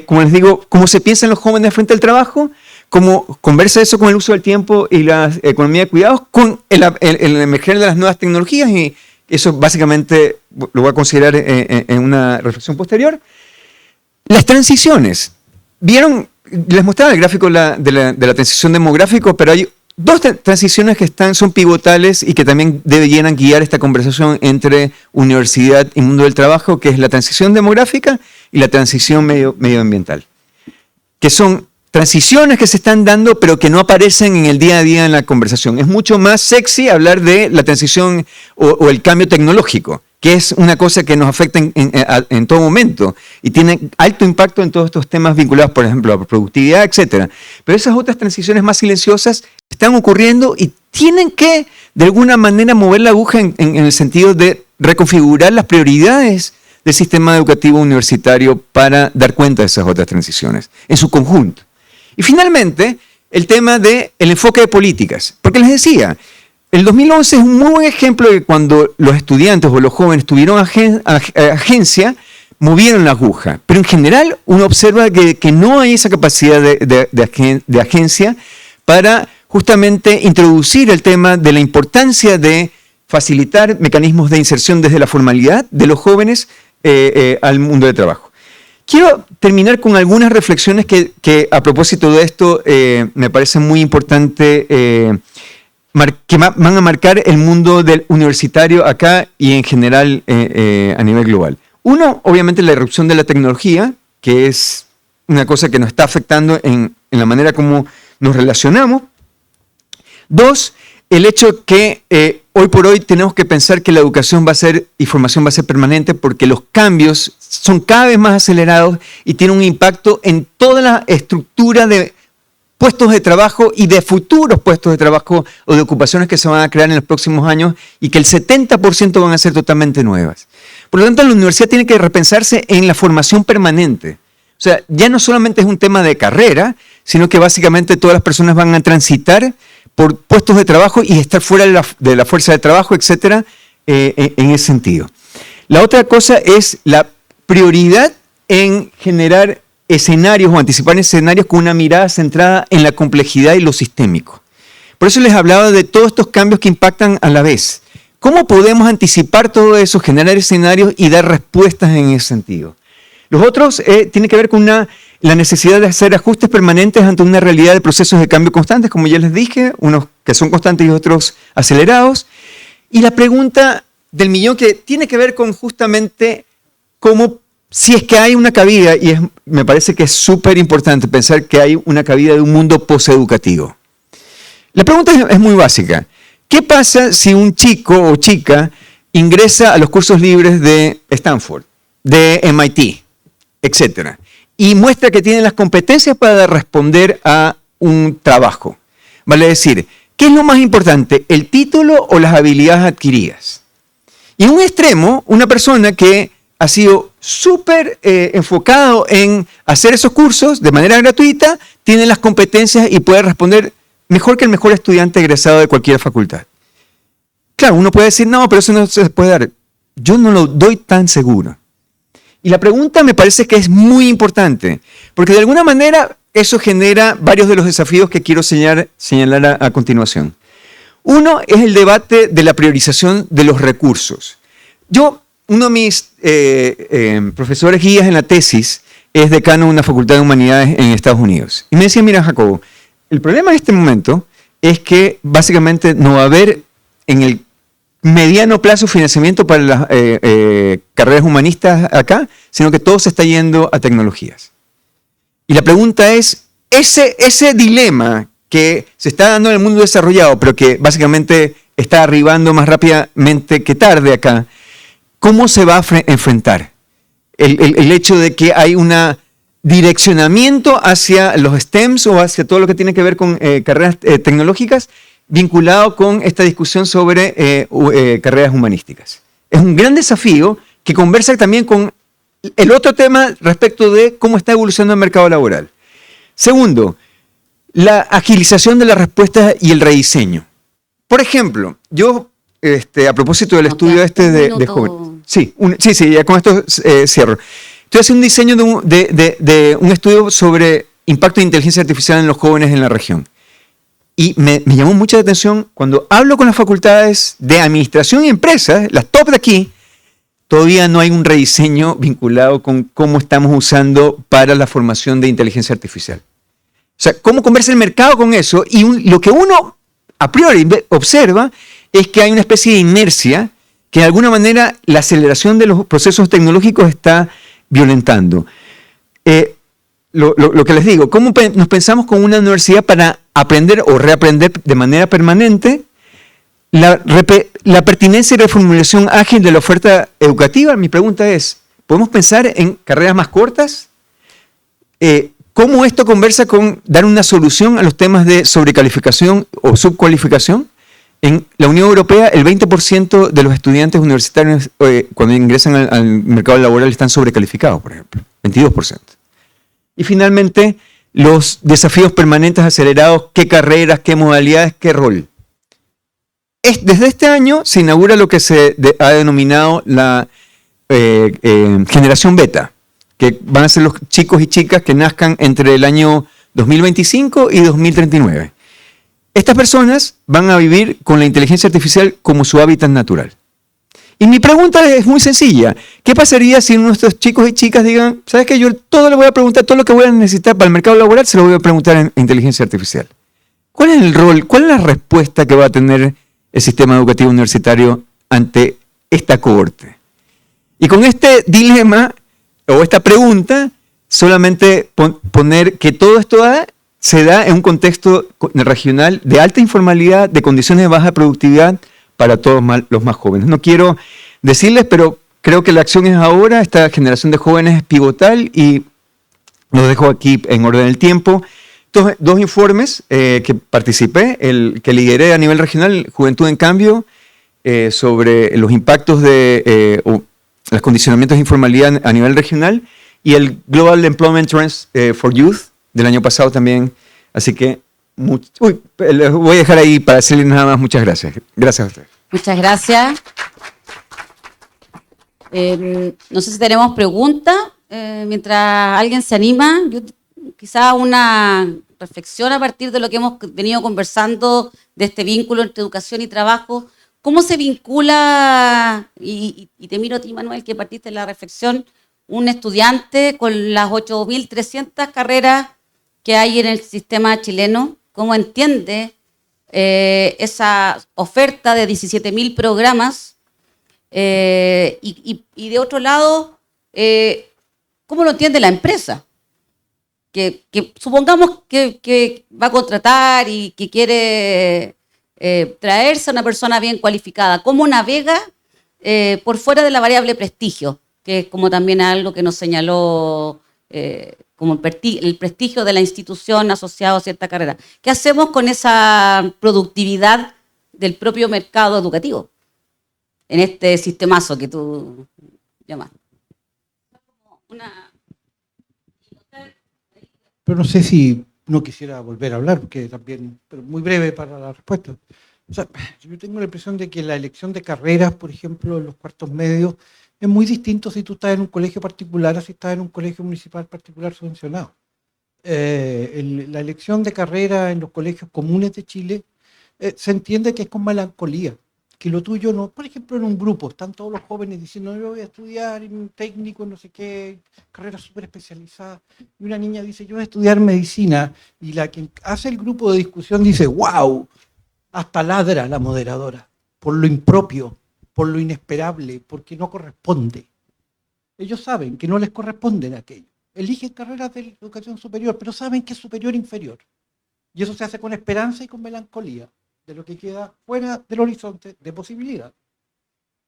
como les digo, cómo se piensa en los jóvenes frente al trabajo, cómo conversa eso con el uso del tiempo y la economía de cuidados, con el emerger de las nuevas tecnologías, y eso básicamente lo voy a considerar en una reflexión posterior. Las transiciones. Vieron les mostraba el gráfico de la transición demográfica, pero hay dos transiciones que son pivotales y que también deberían guiar esta conversación entre universidad y mundo del trabajo, que es la transición demográfica y la transición medioambiental, que son transiciones que se están dando pero que no aparecen en el día a día en la conversación. Es mucho más sexy hablar de la transición o el cambio tecnológico, que es una cosa que nos afecta en todo momento y tiene alto impacto en todos estos temas vinculados, por ejemplo, a la productividad, etc. Pero esas otras transiciones más silenciosas están ocurriendo y tienen que, de alguna manera, mover la aguja en el sentido de reconfigurar las prioridades del sistema educativo universitario para dar cuenta de esas otras transiciones en su conjunto. Y finalmente, el tema del enfoque de políticas. Porque les decía, el 2011 es un muy buen ejemplo de que cuando los estudiantes o los jóvenes tuvieron agencia, movieron la aguja. Pero en general uno observa que no hay esa capacidad de agencia para justamente introducir el tema de la importancia de facilitar mecanismos de inserción desde la formalidad de los jóvenes al mundo del trabajo. Quiero terminar con algunas reflexiones que a propósito de esto me parece muy importante que van a marcar el mundo del universitario acá y en general a nivel global. Uno, obviamente, la irrupción de la tecnología, que es una cosa que nos está afectando en la manera como nos relacionamos. Dos, el hecho que hoy por hoy tenemos que pensar que la educación va a ser y formación va a ser permanente porque los cambios son cada vez más acelerados y tienen un impacto en toda la estructura de puestos de trabajo y de futuros puestos de trabajo o de ocupaciones que se van a crear en los próximos años y que el 70% van a ser totalmente nuevas. Por lo tanto, la universidad tiene que repensarse en la formación permanente. O sea, ya no solamente es un tema de carrera, sino que básicamente todas las personas van a transitar por puestos de trabajo y estar fuera de la fuerza de trabajo, etcétera, en ese sentido. La otra cosa es la prioridad en generar escenarios o anticipar escenarios con una mirada centrada en la complejidad y lo sistémico. Por eso les hablaba de todos estos cambios que impactan a la vez. ¿Cómo podemos anticipar todo eso, generar escenarios y dar respuestas en ese sentido? Los otros tienen que ver con la necesidad de hacer ajustes permanentes ante una realidad de procesos de cambio constantes, como ya les dije, unos que son constantes y otros acelerados. Y la pregunta del millón que tiene que ver con justamente cómo, si es que hay una cabida, y me parece que es súper importante pensar que hay una cabida de un mundo poseducativo. La pregunta es muy básica. ¿Qué pasa si un chico o chica ingresa a los cursos libres de Stanford, de MIT, etcétera, y muestra que tiene las competencias para responder a un trabajo? Vale decir, ¿qué es lo más importante, el título o las habilidades adquiridas? Y en un extremo, una persona que ha sido súper enfocado en hacer esos cursos de manera gratuita, tiene las competencias y puede responder mejor que el mejor estudiante egresado de cualquier facultad. Claro, uno puede decir, no, pero eso no se puede dar. Yo no lo doy tan seguro. Y la pregunta me parece que es muy importante, porque de alguna manera eso genera varios de los desafíos que quiero señalar a continuación. Uno es el debate de la priorización de los recursos. Uno de mis profesores guías en la tesis es decano de una facultad de humanidades en Estados Unidos. Y me decía, mira, Jacobo, el problema en este momento es que básicamente no va a haber en el mediano plazo financiamiento para las carreras humanistas acá, sino que todo se está yendo a tecnologías. Y la pregunta es, ese dilema que se está dando en el mundo desarrollado, pero que básicamente está arribando más rápidamente que tarde acá, ¿cómo se va a enfrentar? El hecho de que hay un direccionamiento hacia los STEMs o hacia todo lo que tiene que ver con carreras tecnológicas vinculado con esta discusión sobre carreras humanísticas. Es un gran desafío que conversa también con el otro tema respecto de cómo está evolucionando el mercado laboral. Segundo, la agilización de las respuestas y el rediseño. Por ejemplo, yo, a propósito del estudio de jóvenes. Sí, ya con esto cierro. Estoy haciendo un diseño de un estudio sobre impacto de inteligencia artificial en los jóvenes en la región. Y me llamó mucha atención cuando hablo con las facultades de administración y empresas, las top de aquí, todavía no hay un rediseño vinculado con cómo estamos usando para la formación de inteligencia artificial. sea, cómo conversa el mercado con eso, y lo que uno a priori observa es que hay una especie de inercia que de alguna manera la aceleración de los procesos tecnológicos está violentando. Lo que les digo, ¿cómo nos pensamos con una universidad para aprender o reaprender de manera permanente la pertinencia y reformulación ágil de la oferta educativa? Mi pregunta es, ¿podemos pensar en carreras más cortas? ¿Cómo esto conversa con dar una solución a los temas de sobrecalificación o subcualificación? En la Unión Europea, el 20% de los estudiantes universitarios cuando ingresan al mercado laboral están sobrecalificados, por ejemplo, 22%. Y finalmente, los desafíos permanentes acelerados, qué carreras, qué modalidades, qué rol. Desde este año se inaugura lo que se ha denominado la generación beta, que van a ser los chicos y chicas que nazcan entre el año 2025 y 2039. Estas personas van a vivir con la inteligencia artificial como su hábitat natural. Y mi pregunta es muy sencilla. ¿Qué pasaría si nuestros chicos y chicas digan, ¿sabes qué? Yo todo le voy a preguntar, todo lo que voy a necesitar para el mercado laboral se lo voy a preguntar en inteligencia artificial? ¿Cuál es el rol, cuál es la respuesta que va a tener el sistema educativo universitario ante esta cohorte? Y con este dilema o esta pregunta, solamente poner que todo esto se da en un contexto regional de alta informalidad, de condiciones de baja productividad para todos los más jóvenes. No quiero decirles, pero creo que la acción es ahora, esta generación de jóvenes es pivotal y los dejo aquí en orden del tiempo. Dos informes que participé, el que lideré a nivel regional, Juventud en Cambio, sobre los impactos de los condicionamientos de informalidad a nivel regional, y el Global Employment Trends for Youth del año pasado también. Así que les voy a dejar ahí para decirles nada más. Muchas gracias. Gracias a ustedes. Muchas gracias. No sé si tenemos preguntas. Mientras alguien se anima, quizá una reflexión a partir de lo que hemos venido conversando de este vínculo entre educación y trabajo. ¿Cómo se vincula, y te miro a ti, Manuel, que partiste en la reflexión, un estudiante con las 8.300 carreras que hay en el sistema chileno? ¿Cómo entiende esa oferta de 17.000 programas? Y de otro lado, ¿cómo lo entiende la empresa? Que supongamos que va a contratar y que quiere traerse a una persona bien cualificada. ¿Cómo navega por fuera de la variable prestigio? Que es como también algo que nos señaló como el prestigio de la institución asociado a cierta carrera. ¿Qué hacemos con esa productividad del propio mercado educativo en este sistemazo que tú llamas? Pero no sé si no quisiera volver a hablar, porque también, pero muy breve para la respuesta. O sea, yo tengo la impresión de que la elección de carreras, por ejemplo, en los cuartos medios, es muy distinto si tú estás en un colegio particular a si estás en un colegio municipal particular subvencionado. La elección de carrera en los colegios comunes de Chile se entiende que es con melancolía, que lo tuyo no, por ejemplo, en un grupo, están todos los jóvenes diciendo, yo voy a estudiar en un técnico, no sé qué, carrera súper especializada, y una niña dice, yo voy a estudiar medicina, y la que hace el grupo de discusión dice, wow, hasta ladra la moderadora, por lo impropio, por lo inesperable, porque no corresponde. Ellos saben que no les corresponden aquello. Eligen carreras de educación superior, pero saben que es superior e inferior. Y eso se hace con esperanza y con melancolía, de lo que queda fuera del horizonte de posibilidad.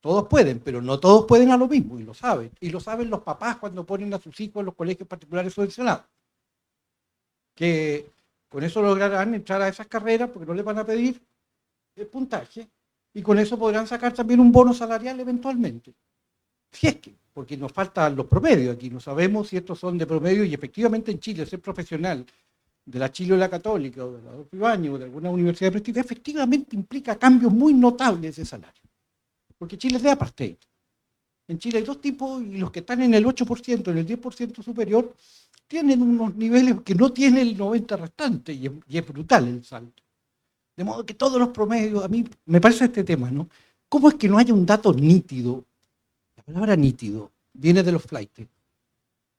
Todos pueden, pero no todos pueden a lo mismo, y lo saben. Y lo saben los papás cuando ponen a sus hijos en los colegios particulares subvencionados. Que con eso lograrán entrar a esas carreras porque no les van a pedir el puntaje, y con eso podrán sacar también un bono salarial eventualmente. Si es que, porque nos faltan los promedios aquí, no sabemos si estos son de promedio, y efectivamente en Chile ser profesional de la Chile o la Católica, o de la Adolfo Ibáñez, o de alguna universidad de prestigio, efectivamente implica cambios muy notables de salario. Porque Chile es de apartheid. En Chile hay dos tipos, y los que están en el 8%, en el 10% superior, tienen unos niveles que no tiene el 90% restante, y es brutal el salto. De modo que todos los promedios, a mí me parece este tema, ¿no? ¿Cómo es que no haya un dato nítido? La palabra nítido viene de los flaites.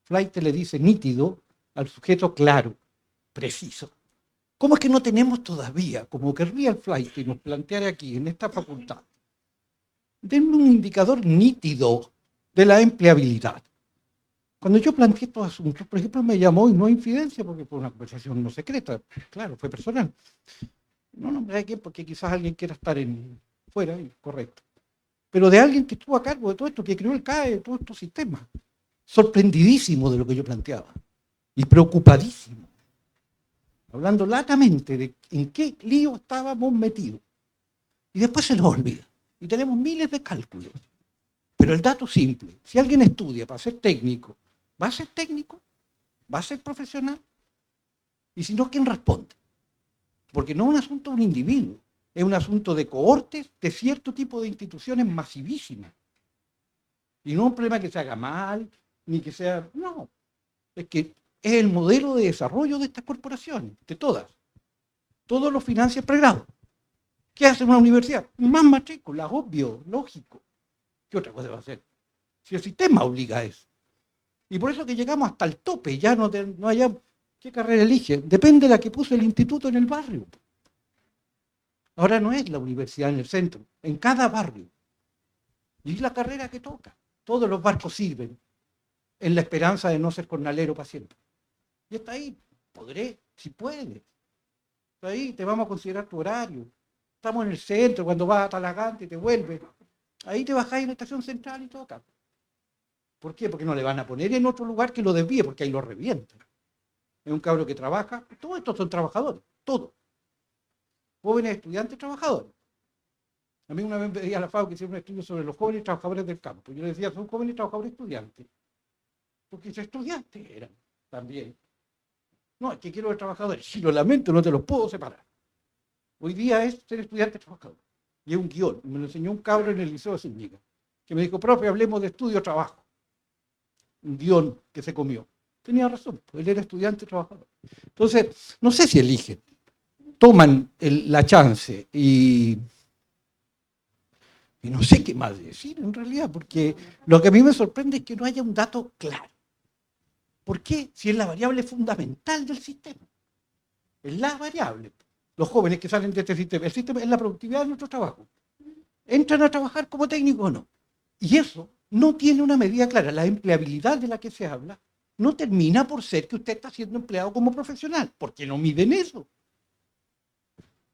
Flaite le dice nítido al sujeto claro. preciso. ¿Cómo es que no tenemos todavía, como querría el Flight y nos planteara aquí, en esta facultad, denme un indicador nítido de la empleabilidad? Cuando yo planteé estos asuntos, por ejemplo, me llamó, y no hay infidencia, porque fue una conversación no secreta, claro, fue personal. No nombré a quién, porque quizás alguien quiera estar fuera, y correcto. Pero de alguien que estuvo a cargo de todo esto, que creó el CAE, de todos estos sistemas. Sorprendidísimo de lo que yo planteaba. Y preocupadísimo. Hablando latamente de en qué lío estábamos metidos. Y después se nos olvida. Y tenemos miles de cálculos. Pero el dato simple, si alguien estudia para ser técnico, ¿va a ser técnico? ¿Va a ser profesional? Y si no, ¿quién responde? Porque no es un asunto de un individuo, es un asunto de cohortes de cierto tipo de instituciones masivísimas. Y no un problema que se haga mal, ni que sea... No, es que es el modelo de desarrollo de estas corporaciones, de todas. Todos los financia el pregrado. ¿Qué hace una universidad? Más matrículas, obvio, lógico. ¿Qué otra cosa va a hacer? Si el sistema obliga a eso. Y por eso que llegamos hasta el tope, ya no haya... ¿Qué carrera elige? Depende de la que puso el instituto en el barrio. Ahora no es la universidad en el centro, en cada barrio. Y es la carrera que toca. Todos los barcos sirven en la esperanza de no ser jornalero para siempre. Y está ahí, podré, si puedes. Está ahí, te vamos a considerar tu horario. Estamos en el centro, cuando vas a Talagante te vuelves. Ahí te bajás en la estación central y todo acá. ¿Por qué? Porque no le van a poner en otro lugar que lo desvíe, porque ahí lo revientan. Es un cabro que trabaja, todos estos son trabajadores, todos. Jóvenes estudiantes trabajadores. A mí una vez me pedía la FAO que hiciera un estudio sobre los jóvenes trabajadores del campo. Yo le decía, son jóvenes trabajadores estudiantes. Porque estudiantes eran también. No, es que quiero ver trabajadores. Si lo lamento, no te los puedo separar. Hoy día es ser estudiante trabajador. Y es un guión. Me lo enseñó un cabro en el Liceo de Zúñiga, que me dijo, profe, hablemos de estudio-trabajo. Un guión que se comió. Tenía razón, él era estudiante trabajador. Entonces, no sé si eligen, toman la chance y no sé qué más decir en realidad, porque lo que a mí me sorprende es que no haya un dato claro. ¿Por qué? Si es la variable fundamental del sistema. Es la variable. Los jóvenes que salen de este sistema, el sistema es la productividad de nuestro trabajo. ¿Entran a trabajar como técnicos o no? Y eso no tiene una medida clara. La empleabilidad de la que se habla no termina por ser que usted está siendo empleado como profesional. ¿Por qué no miden eso?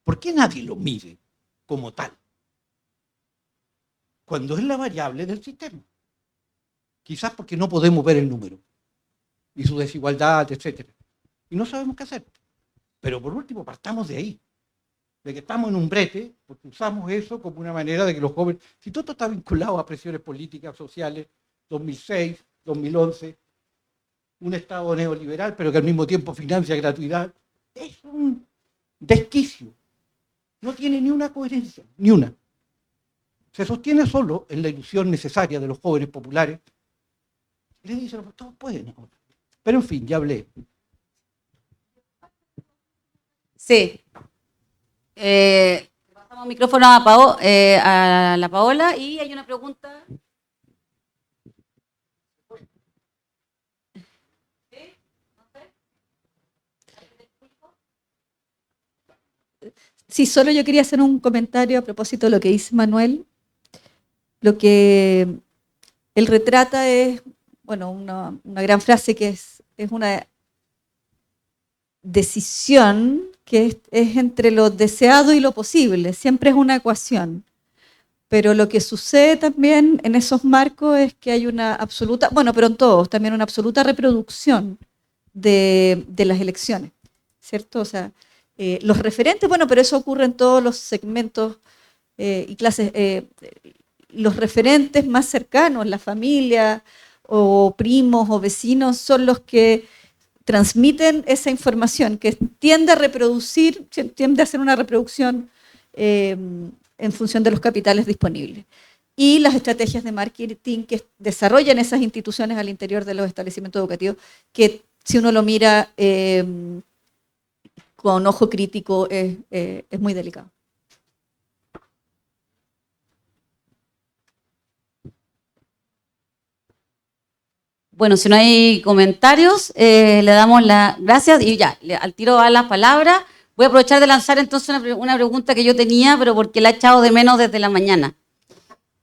¿Por qué nadie lo mide como tal? Cuando es la variable del sistema. Quizás porque no podemos ver el número y su desigualdad, etc. Y no sabemos qué hacer. Pero por último, partamos de ahí. De que estamos en un brete, porque usamos eso como una manera de que los jóvenes... Si todo esto está vinculado a presiones políticas, sociales, 2006, 2011... un Estado neoliberal, pero que al mismo tiempo financia gratuidad, es un desquicio. No tiene ni una coherencia, ni una. Se sostiene solo en la ilusión necesaria de los jóvenes populares. Y le dicen, pues todos pueden ahora. Pero en fin, ya hablé. Sí. Pasamos el micrófono a la Paola y hay una pregunta. Sí, solo yo quería hacer un comentario a propósito de lo que dice Manuel. Lo que él retrata es, bueno, una gran frase que es una decisión que es entre lo deseado y lo posible. Siempre es una ecuación. Pero lo que sucede también en esos marcos es que hay una absoluta, bueno, pero en todos, también una absoluta reproducción de las elecciones, ¿cierto? O sea, los referentes, bueno, pero eso ocurre en todos los segmentos y clases. Los referentes más cercanos, la familia o primos o vecinos, son los que transmiten esa información, que tiende a reproducir, tiende a hacer una reproducción en función de los capitales disponibles. Y las estrategias de marketing que desarrollan esas instituciones al interior de los establecimientos educativos, que si uno lo mira con ojo crítico es muy delicado. Bueno, si no hay comentarios, le damos las gracias y ya, al tiro a la palabra. Voy a aprovechar de lanzar entonces una pregunta que yo tenía, pero porque la he echado de menos desde la mañana.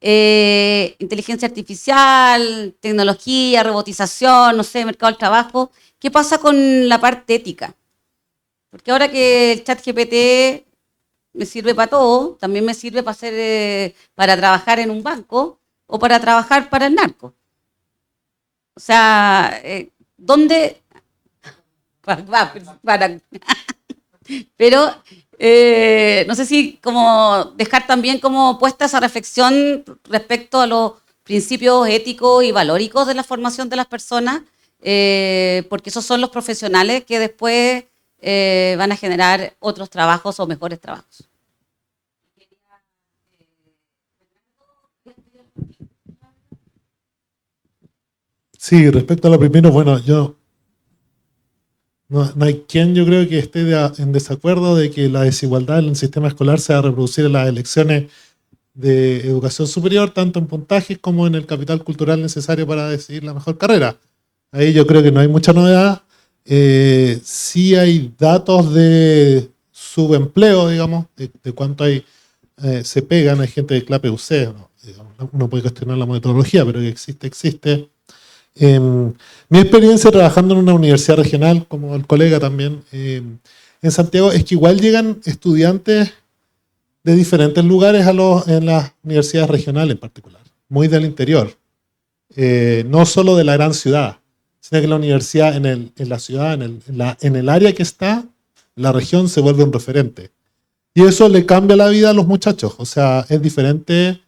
Inteligencia artificial, tecnología, robotización, no sé, mercado del trabajo. ¿Qué pasa con la parte ética? Porque ahora que el ChatGPT me sirve para todo, también me sirve para trabajar en un banco o para trabajar para el narco. O sea, ¿dónde? Pero no sé si como dejar también como puesta esa reflexión respecto a los principios éticos y valóricos de la formación de las personas, porque esos son los profesionales que después van a generar otros trabajos o mejores trabajos. Sí, respecto a lo primero, bueno, no hay quien yo creo que esté en desacuerdo de que la desigualdad en el sistema escolar se va a reproducir en las elecciones de educación superior, tanto en puntajes como en el capital cultural necesario para decidir la mejor carrera. Ahí yo creo que no hay mucha novedad. Sí hay datos de subempleo, digamos, de cuánto se pegan, hay gente de clase UC, ¿no? Uno puede cuestionar la metodología, pero que existe. Mi experiencia trabajando en una universidad regional, como el colega también, en Santiago, es que igual llegan estudiantes de diferentes lugares en las universidades regionales en particular, muy del interior, no solo de la gran ciudad, sino que la universidad en la ciudad, en el área que está, la región se vuelve un referente. Y eso le cambia la vida a los muchachos, o sea, es diferente.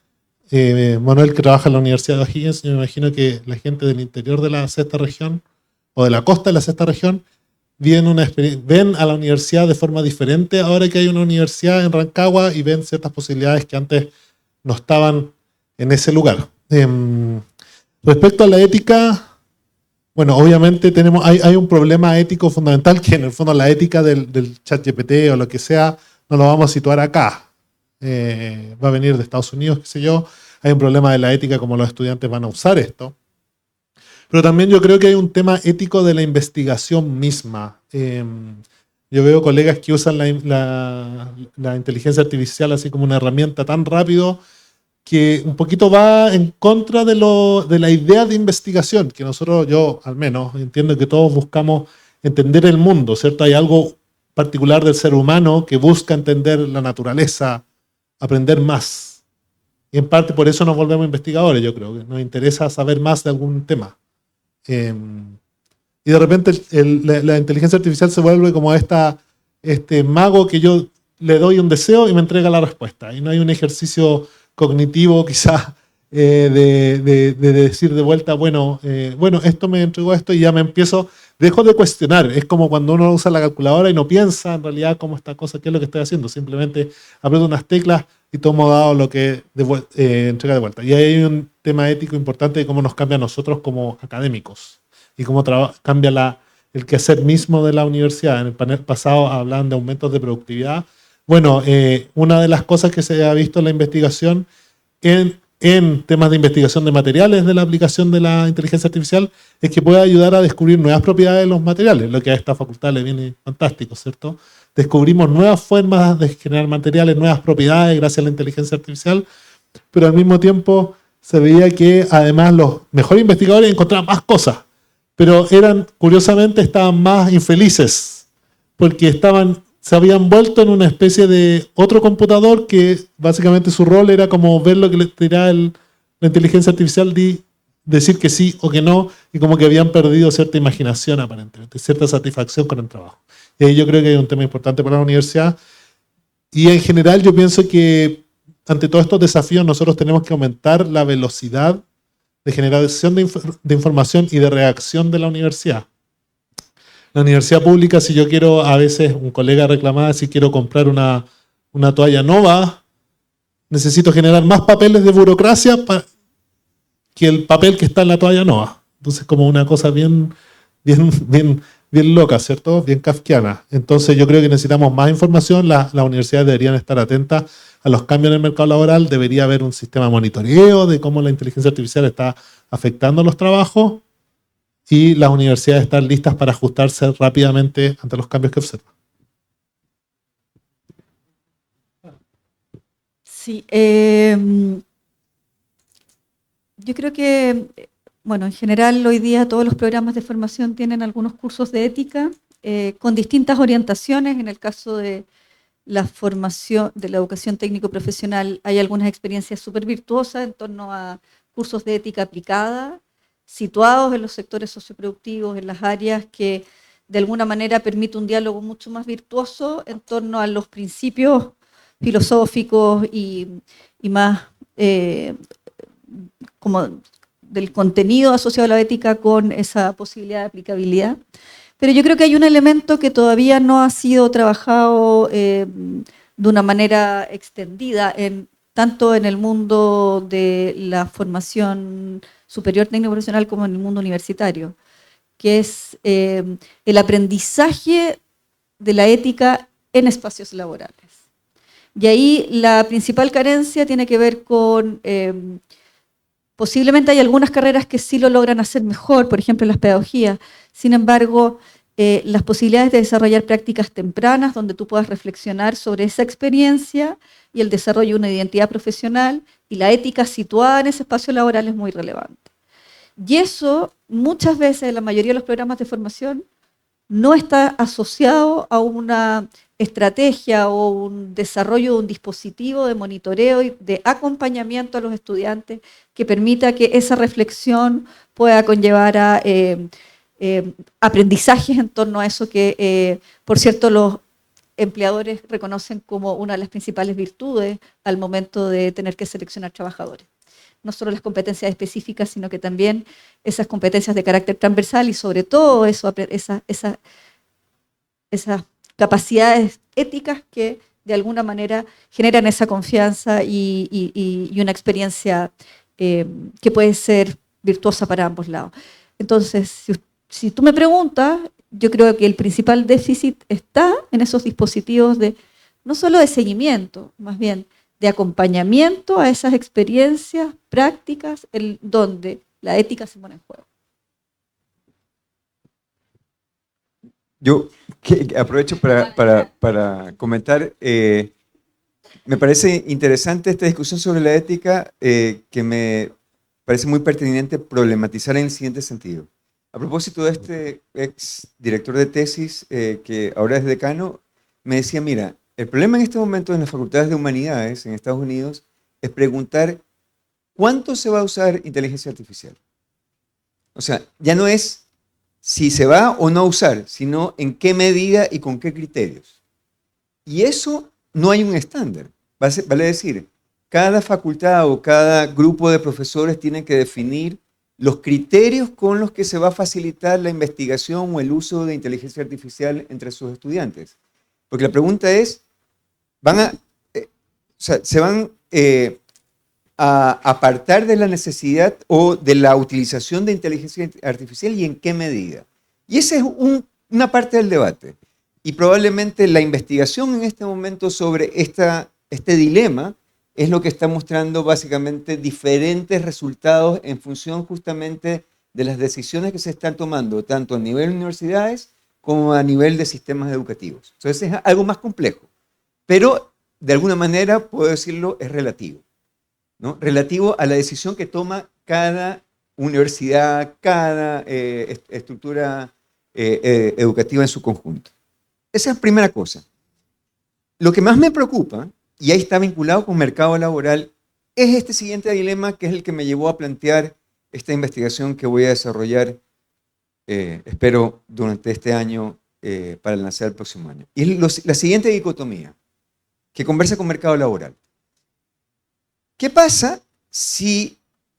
Manuel, que trabaja en la Universidad de O'Higgins, yo me imagino que la gente del interior de la sexta región o de la costa de la sexta región ven a la universidad de forma diferente ahora que hay una universidad en Rancagua y ven ciertas posibilidades que antes no estaban en ese lugar. Respecto a la ética, bueno, obviamente hay un problema ético fundamental que en el fondo la ética del ChatGPT o lo que sea no lo vamos a situar acá. Va a venir de Estados Unidos, qué sé yo. Hay un problema de la ética, cómo los estudiantes van a usar esto. Pero también yo creo que hay un tema ético de la investigación misma. Yo veo colegas que usan la inteligencia artificial así como una herramienta tan rápido que un poquito va en contra de la idea de investigación, que yo al menos, entiendo que todos buscamos entender el mundo, ¿cierto? Hay algo particular del ser humano que busca entender la naturaleza, aprender más. Y en parte por eso nos volvemos investigadores, yo creo, que nos interesa saber más de algún tema. Y de repente la inteligencia artificial se vuelve como este mago que yo le doy un deseo y me entrega la respuesta. Y no hay un ejercicio cognitivo quizás de decir de vuelta, bueno, esto me entregó esto y ya dejo de cuestionar. Es como cuando uno usa la calculadora y no piensa en realidad cómo esta cosa, qué es lo que estoy haciendo. Simplemente aprieto unas teclas y tomo dado lo que entrega de vuelta. Y ahí hay un tema ético importante de cómo nos cambia a nosotros como académicos y cómo cambia el quehacer mismo de la universidad. En el panel pasado hablaban de aumentos de productividad. Bueno, una de las cosas que se ha visto en la investigación en temas de investigación de materiales de la aplicación de la inteligencia artificial es que puede ayudar a descubrir nuevas propiedades de los materiales, lo que a esta facultad le viene fantástico, ¿cierto? Descubrimos nuevas formas de generar materiales, nuevas propiedades gracias a la inteligencia artificial, pero al mismo tiempo se veía que además los mejores investigadores encontraban más cosas, pero curiosamente estaban más infelices, porque se habían vuelto en una especie de otro computador que básicamente su rol era como ver lo que les tiraba la inteligencia artificial, decir que sí o que no, y como que habían perdido cierta imaginación aparentemente, cierta satisfacción con el trabajo. Y ahí yo creo que hay un tema importante para la universidad. Y en general yo pienso que ante todos estos desafíos nosotros tenemos que aumentar la velocidad de generación de información y de reacción de la universidad. La universidad pública, si yo quiero, a veces un colega reclamaba, si quiero comprar una toalla Nova, necesito generar más papeles de burocracia que el papel que está en la toalla Nova. Entonces, como una cosa bien loca, ¿cierto? Bien kafkiana. Entonces, yo creo que necesitamos más información. Las universidades deberían estar atentas a los cambios en el mercado laboral. Debería haber un sistema de monitoreo de cómo la inteligencia artificial está afectando los trabajos. y las universidades están listas para ajustarse rápidamente ante los cambios que observan. Sí, yo creo que, bueno, en general hoy día todos los programas de formación tienen algunos cursos de ética con distintas orientaciones. En el caso de la formación de la educación técnico-profesional hay algunas experiencias súper virtuosas en torno a cursos de ética aplicada, situados en los sectores socioproductivos, en las áreas que de alguna manera permite un diálogo mucho más virtuoso en torno a los principios filosóficos y más como del contenido asociado a la ética con esa posibilidad de aplicabilidad. Pero yo creo que hay un elemento que todavía no ha sido trabajado de una manera extendida, tanto en el mundo de la formación superior técnico profesional como en el mundo universitario, que es el aprendizaje de la ética en espacios laborales. Y ahí la principal carencia tiene que ver con, posiblemente hay algunas carreras que sí lo logran hacer mejor, por ejemplo las pedagogías. Sin embargo, las posibilidades de desarrollar prácticas tempranas donde tú puedas reflexionar sobre esa experiencia y el desarrollo de una identidad profesional y la ética situada en ese espacio laboral es muy relevante. Y eso muchas veces en la mayoría de los programas de formación no está asociado a una estrategia o un desarrollo de un dispositivo de monitoreo y de acompañamiento a los estudiantes que permita que esa reflexión pueda conllevar a aprendizajes en torno a eso que, por cierto, los empleadores reconocen como una de las principales virtudes al momento de tener que seleccionar trabajadores. No solo las competencias específicas, sino que también esas competencias de carácter transversal y sobre todo esas capacidades éticas que de alguna manera generan esa confianza y una experiencia que puede ser virtuosa para ambos lados. Entonces, si tú me preguntas, yo creo que el principal déficit está en esos dispositivos no solo de seguimiento, más bien de acompañamiento a esas experiencias prácticas donde la ética se pone en juego. Yo aprovecho para comentar, me parece interesante esta discusión sobre la ética, que me parece muy pertinente problematizar en el siguiente sentido. A propósito de este ex director de tesis, que ahora es decano, me decía, mira, el problema en este momento en las facultades de humanidades en Estados Unidos es preguntar cuánto se va a usar inteligencia artificial. O sea, ya no es si se va o no a usar, sino en qué medida y con qué criterios. Y eso no hay un estándar. Vale decir, cada facultad o cada grupo de profesores tiene que definir los criterios con los que se va a facilitar la investigación o el uso de inteligencia artificial entre sus estudiantes. Porque la pregunta es, ¿se van a apartar de la necesidad o de la utilización de inteligencia artificial y en qué medida? Y esa es una parte del debate. Y probablemente la investigación en este momento sobre este dilema es lo que está mostrando básicamente diferentes resultados en función justamente de las decisiones que se están tomando, tanto a nivel de universidades como a nivel de sistemas educativos. Entonces es algo más complejo, pero de alguna manera, puedo decirlo, es relativo, ¿no? Relativo a la decisión que toma cada universidad, cada estructura educativa en su conjunto. Esa es la primera cosa. Lo que más me preocupa, y ahí está vinculado con mercado laboral, es este siguiente dilema que es el que me llevó a plantear esta investigación que voy a desarrollar, espero, durante este año para lanzar el próximo año. Y es la siguiente dicotomía, que conversa con mercado laboral. ¿Qué pasa si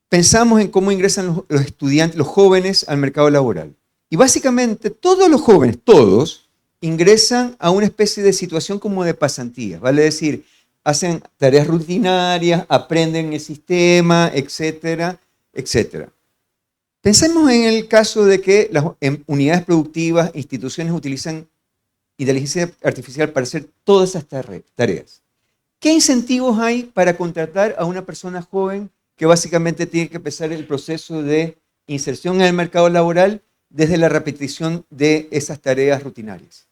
pensamos en cómo ingresan los estudiantes, los jóvenes al mercado laboral? Y básicamente todos los jóvenes, todos, ingresan a una especie de situación como de pasantía, vale decir, hacen tareas rutinarias, aprenden el sistema, etcétera, etcétera. Pensemos en el caso de que las unidades productivas, instituciones utilizan inteligencia artificial para hacer todas esas tareas. ¿Qué incentivos hay para contratar a una persona joven que básicamente tiene que empezar el proceso de inserción en el mercado laboral desde la repetición de esas tareas rutinarias.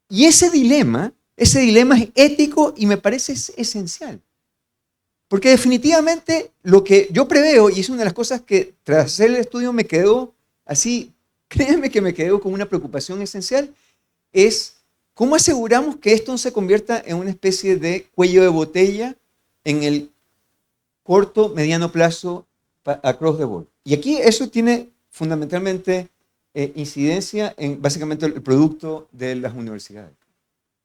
Y ese dilema es ético y me parece esencial. Porque definitivamente lo que yo preveo, y es una de las cosas que tras hacer el estudio me quedó así, créanme que me quedó con una preocupación esencial, es cómo aseguramos que esto no se convierta en una especie de cuello de botella en el corto, mediano plazo across the board. Y aquí eso tiene fundamentalmente incidencia en básicamente el producto de las universidades.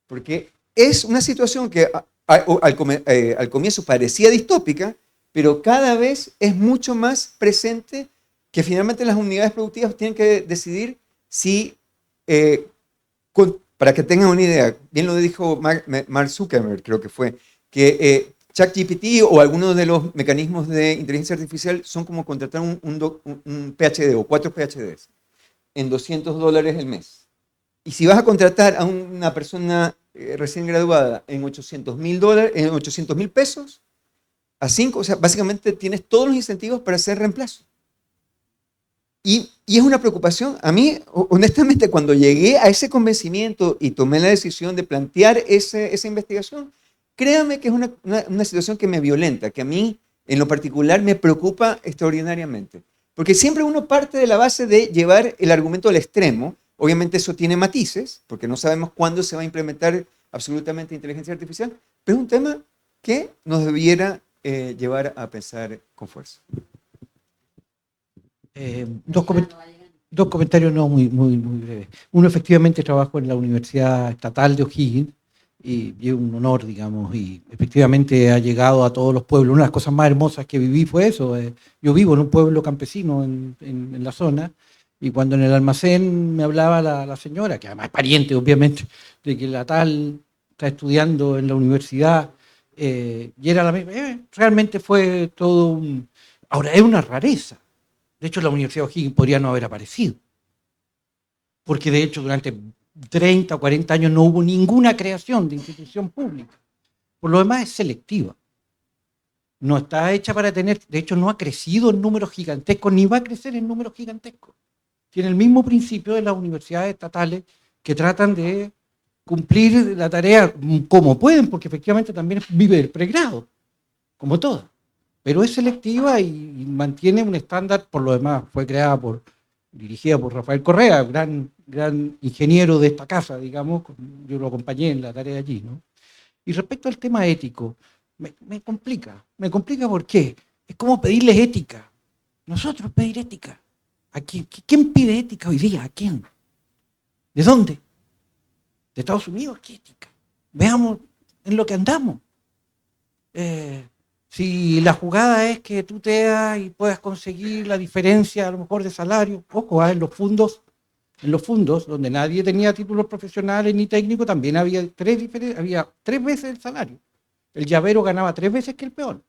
Porque es una situación que al comienzo parecía distópica, pero cada vez es mucho más presente que finalmente las unidades productivas tienen que decidir si, para que tengan una idea, bien lo dijo Mark Zuckerberg, creo que fue, que ChatGPT o algunos de los mecanismos de inteligencia artificial son como contratar un PhD o 4 PhDs en $200 el mes. Y si vas a contratar a una persona recién graduada en $800,000, en 800,000 pesos, a 5, o sea, básicamente tienes todos los incentivos para hacer reemplazo. Y es una preocupación. A mí, honestamente, cuando llegué a ese convencimiento y tomé la decisión de plantear esa investigación, créame que es una situación que me violenta, que a mí, en lo particular, me preocupa extraordinariamente. Porque siempre uno parte de la base de llevar el argumento al extremo. Obviamente eso tiene matices, porque no sabemos cuándo se va a implementar absolutamente inteligencia artificial, pero es un tema que nos debiera llevar a pensar con fuerza. Dos comentarios no muy breves. Uno, efectivamente, trabajo en la Universidad Estatal de O'Higgins y es un honor, digamos, y efectivamente ha llegado a todos los pueblos. Una de las cosas más hermosas que viví fue eso. Yo vivo en un pueblo campesino en la zona, y cuando en el almacén me hablaba la señora, que además es pariente, obviamente, de que la tal está estudiando en la universidad, y era la misma, realmente fue todo un... Ahora, es una rareza. De hecho, la Universidad de O'Higgins podría no haber aparecido, porque de hecho durante 30 o 40 años no hubo ninguna creación de institución pública. Por lo demás es selectiva. No está hecha para tener, de hecho no ha crecido en números gigantescos, ni va a crecer en números gigantescos. Tiene el mismo principio de las universidades estatales que tratan de cumplir la tarea como pueden, porque efectivamente también vive del pregrado, como todas. Pero es selectiva y mantiene un estándar. Por lo demás fue dirigida por Rafael Correa, gran ingeniero de esta casa, digamos. Yo lo acompañé en la tarea allí, ¿no? Y respecto al tema ético, me complica. Me complica porque es como pedirles ética. Nosotros pedir ética. ¿A quién? ¿Quién pide ética hoy día? ¿A quién? ¿De dónde? ¿De Estados Unidos? ¿Qué ética? Veamos en lo que andamos. Si la jugada es que tú te hagas y puedas conseguir la diferencia a lo mejor de salario, ojo, en los fondos donde nadie tenía títulos profesionales ni técnicos, también había tres veces el salario. El llavero ganaba 3 veces que el peón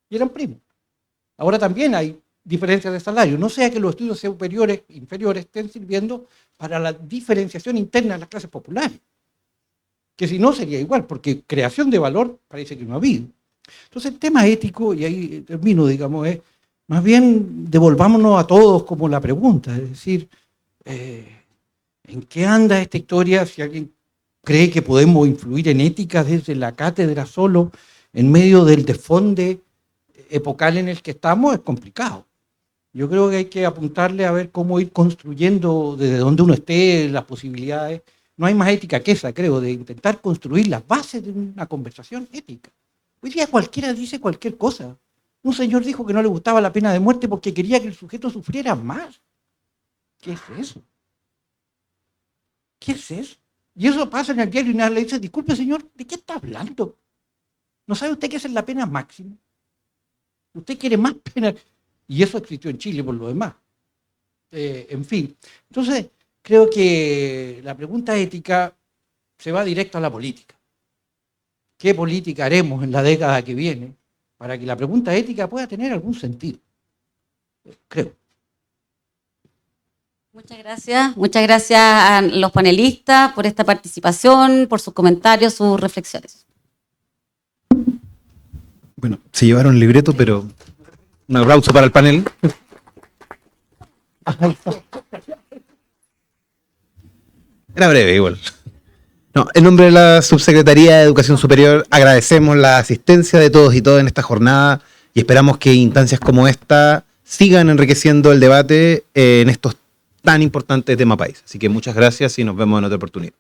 y eran primos. Ahora también hay diferencias de salario. No sea que los estudios superiores, inferiores estén sirviendo para la diferenciación interna de las clases populares, que si no sería igual, porque creación de valor parece que no ha habido. Entonces el tema ético, y ahí termino, digamos, es más bien devolvámonos a todos como la pregunta, es decir, ¿en qué anda esta historia? Si alguien cree que podemos influir en ética desde la cátedra solo, en medio del desfonde epocal en el que estamos, es complicado. Yo creo que hay que apuntarle a ver cómo ir construyendo desde donde uno esté, las posibilidades. No hay más ética que esa, creo, de intentar construir las bases de una conversación ética. Hoy día cualquiera dice cualquier cosa. Un señor dijo que no le gustaba la pena de muerte porque quería que el sujeto sufriera más. ¿Qué es eso? ¿Qué es eso? Y eso pasa en el diario y nadie le dice, disculpe señor, ¿de qué está hablando? ¿No sabe usted qué es la pena máxima? Usted quiere más pena. Y eso existió en Chile por lo demás. En fin. Entonces, creo que la pregunta ética se va directo a la política. ¿Qué política haremos en la década que viene para que la pregunta ética pueda tener algún sentido? Creo. Muchas gracias a los panelistas por esta participación, por sus comentarios, sus reflexiones. Bueno, se llevaron el libreto, pero un aplauso para el panel. Era breve igual. No, en nombre de la Subsecretaría de Educación Superior agradecemos la asistencia de todos y todas en esta jornada y esperamos que instancias como esta sigan enriqueciendo el debate en estos tan importantes temas país. Así que muchas gracias y nos vemos en otra oportunidad.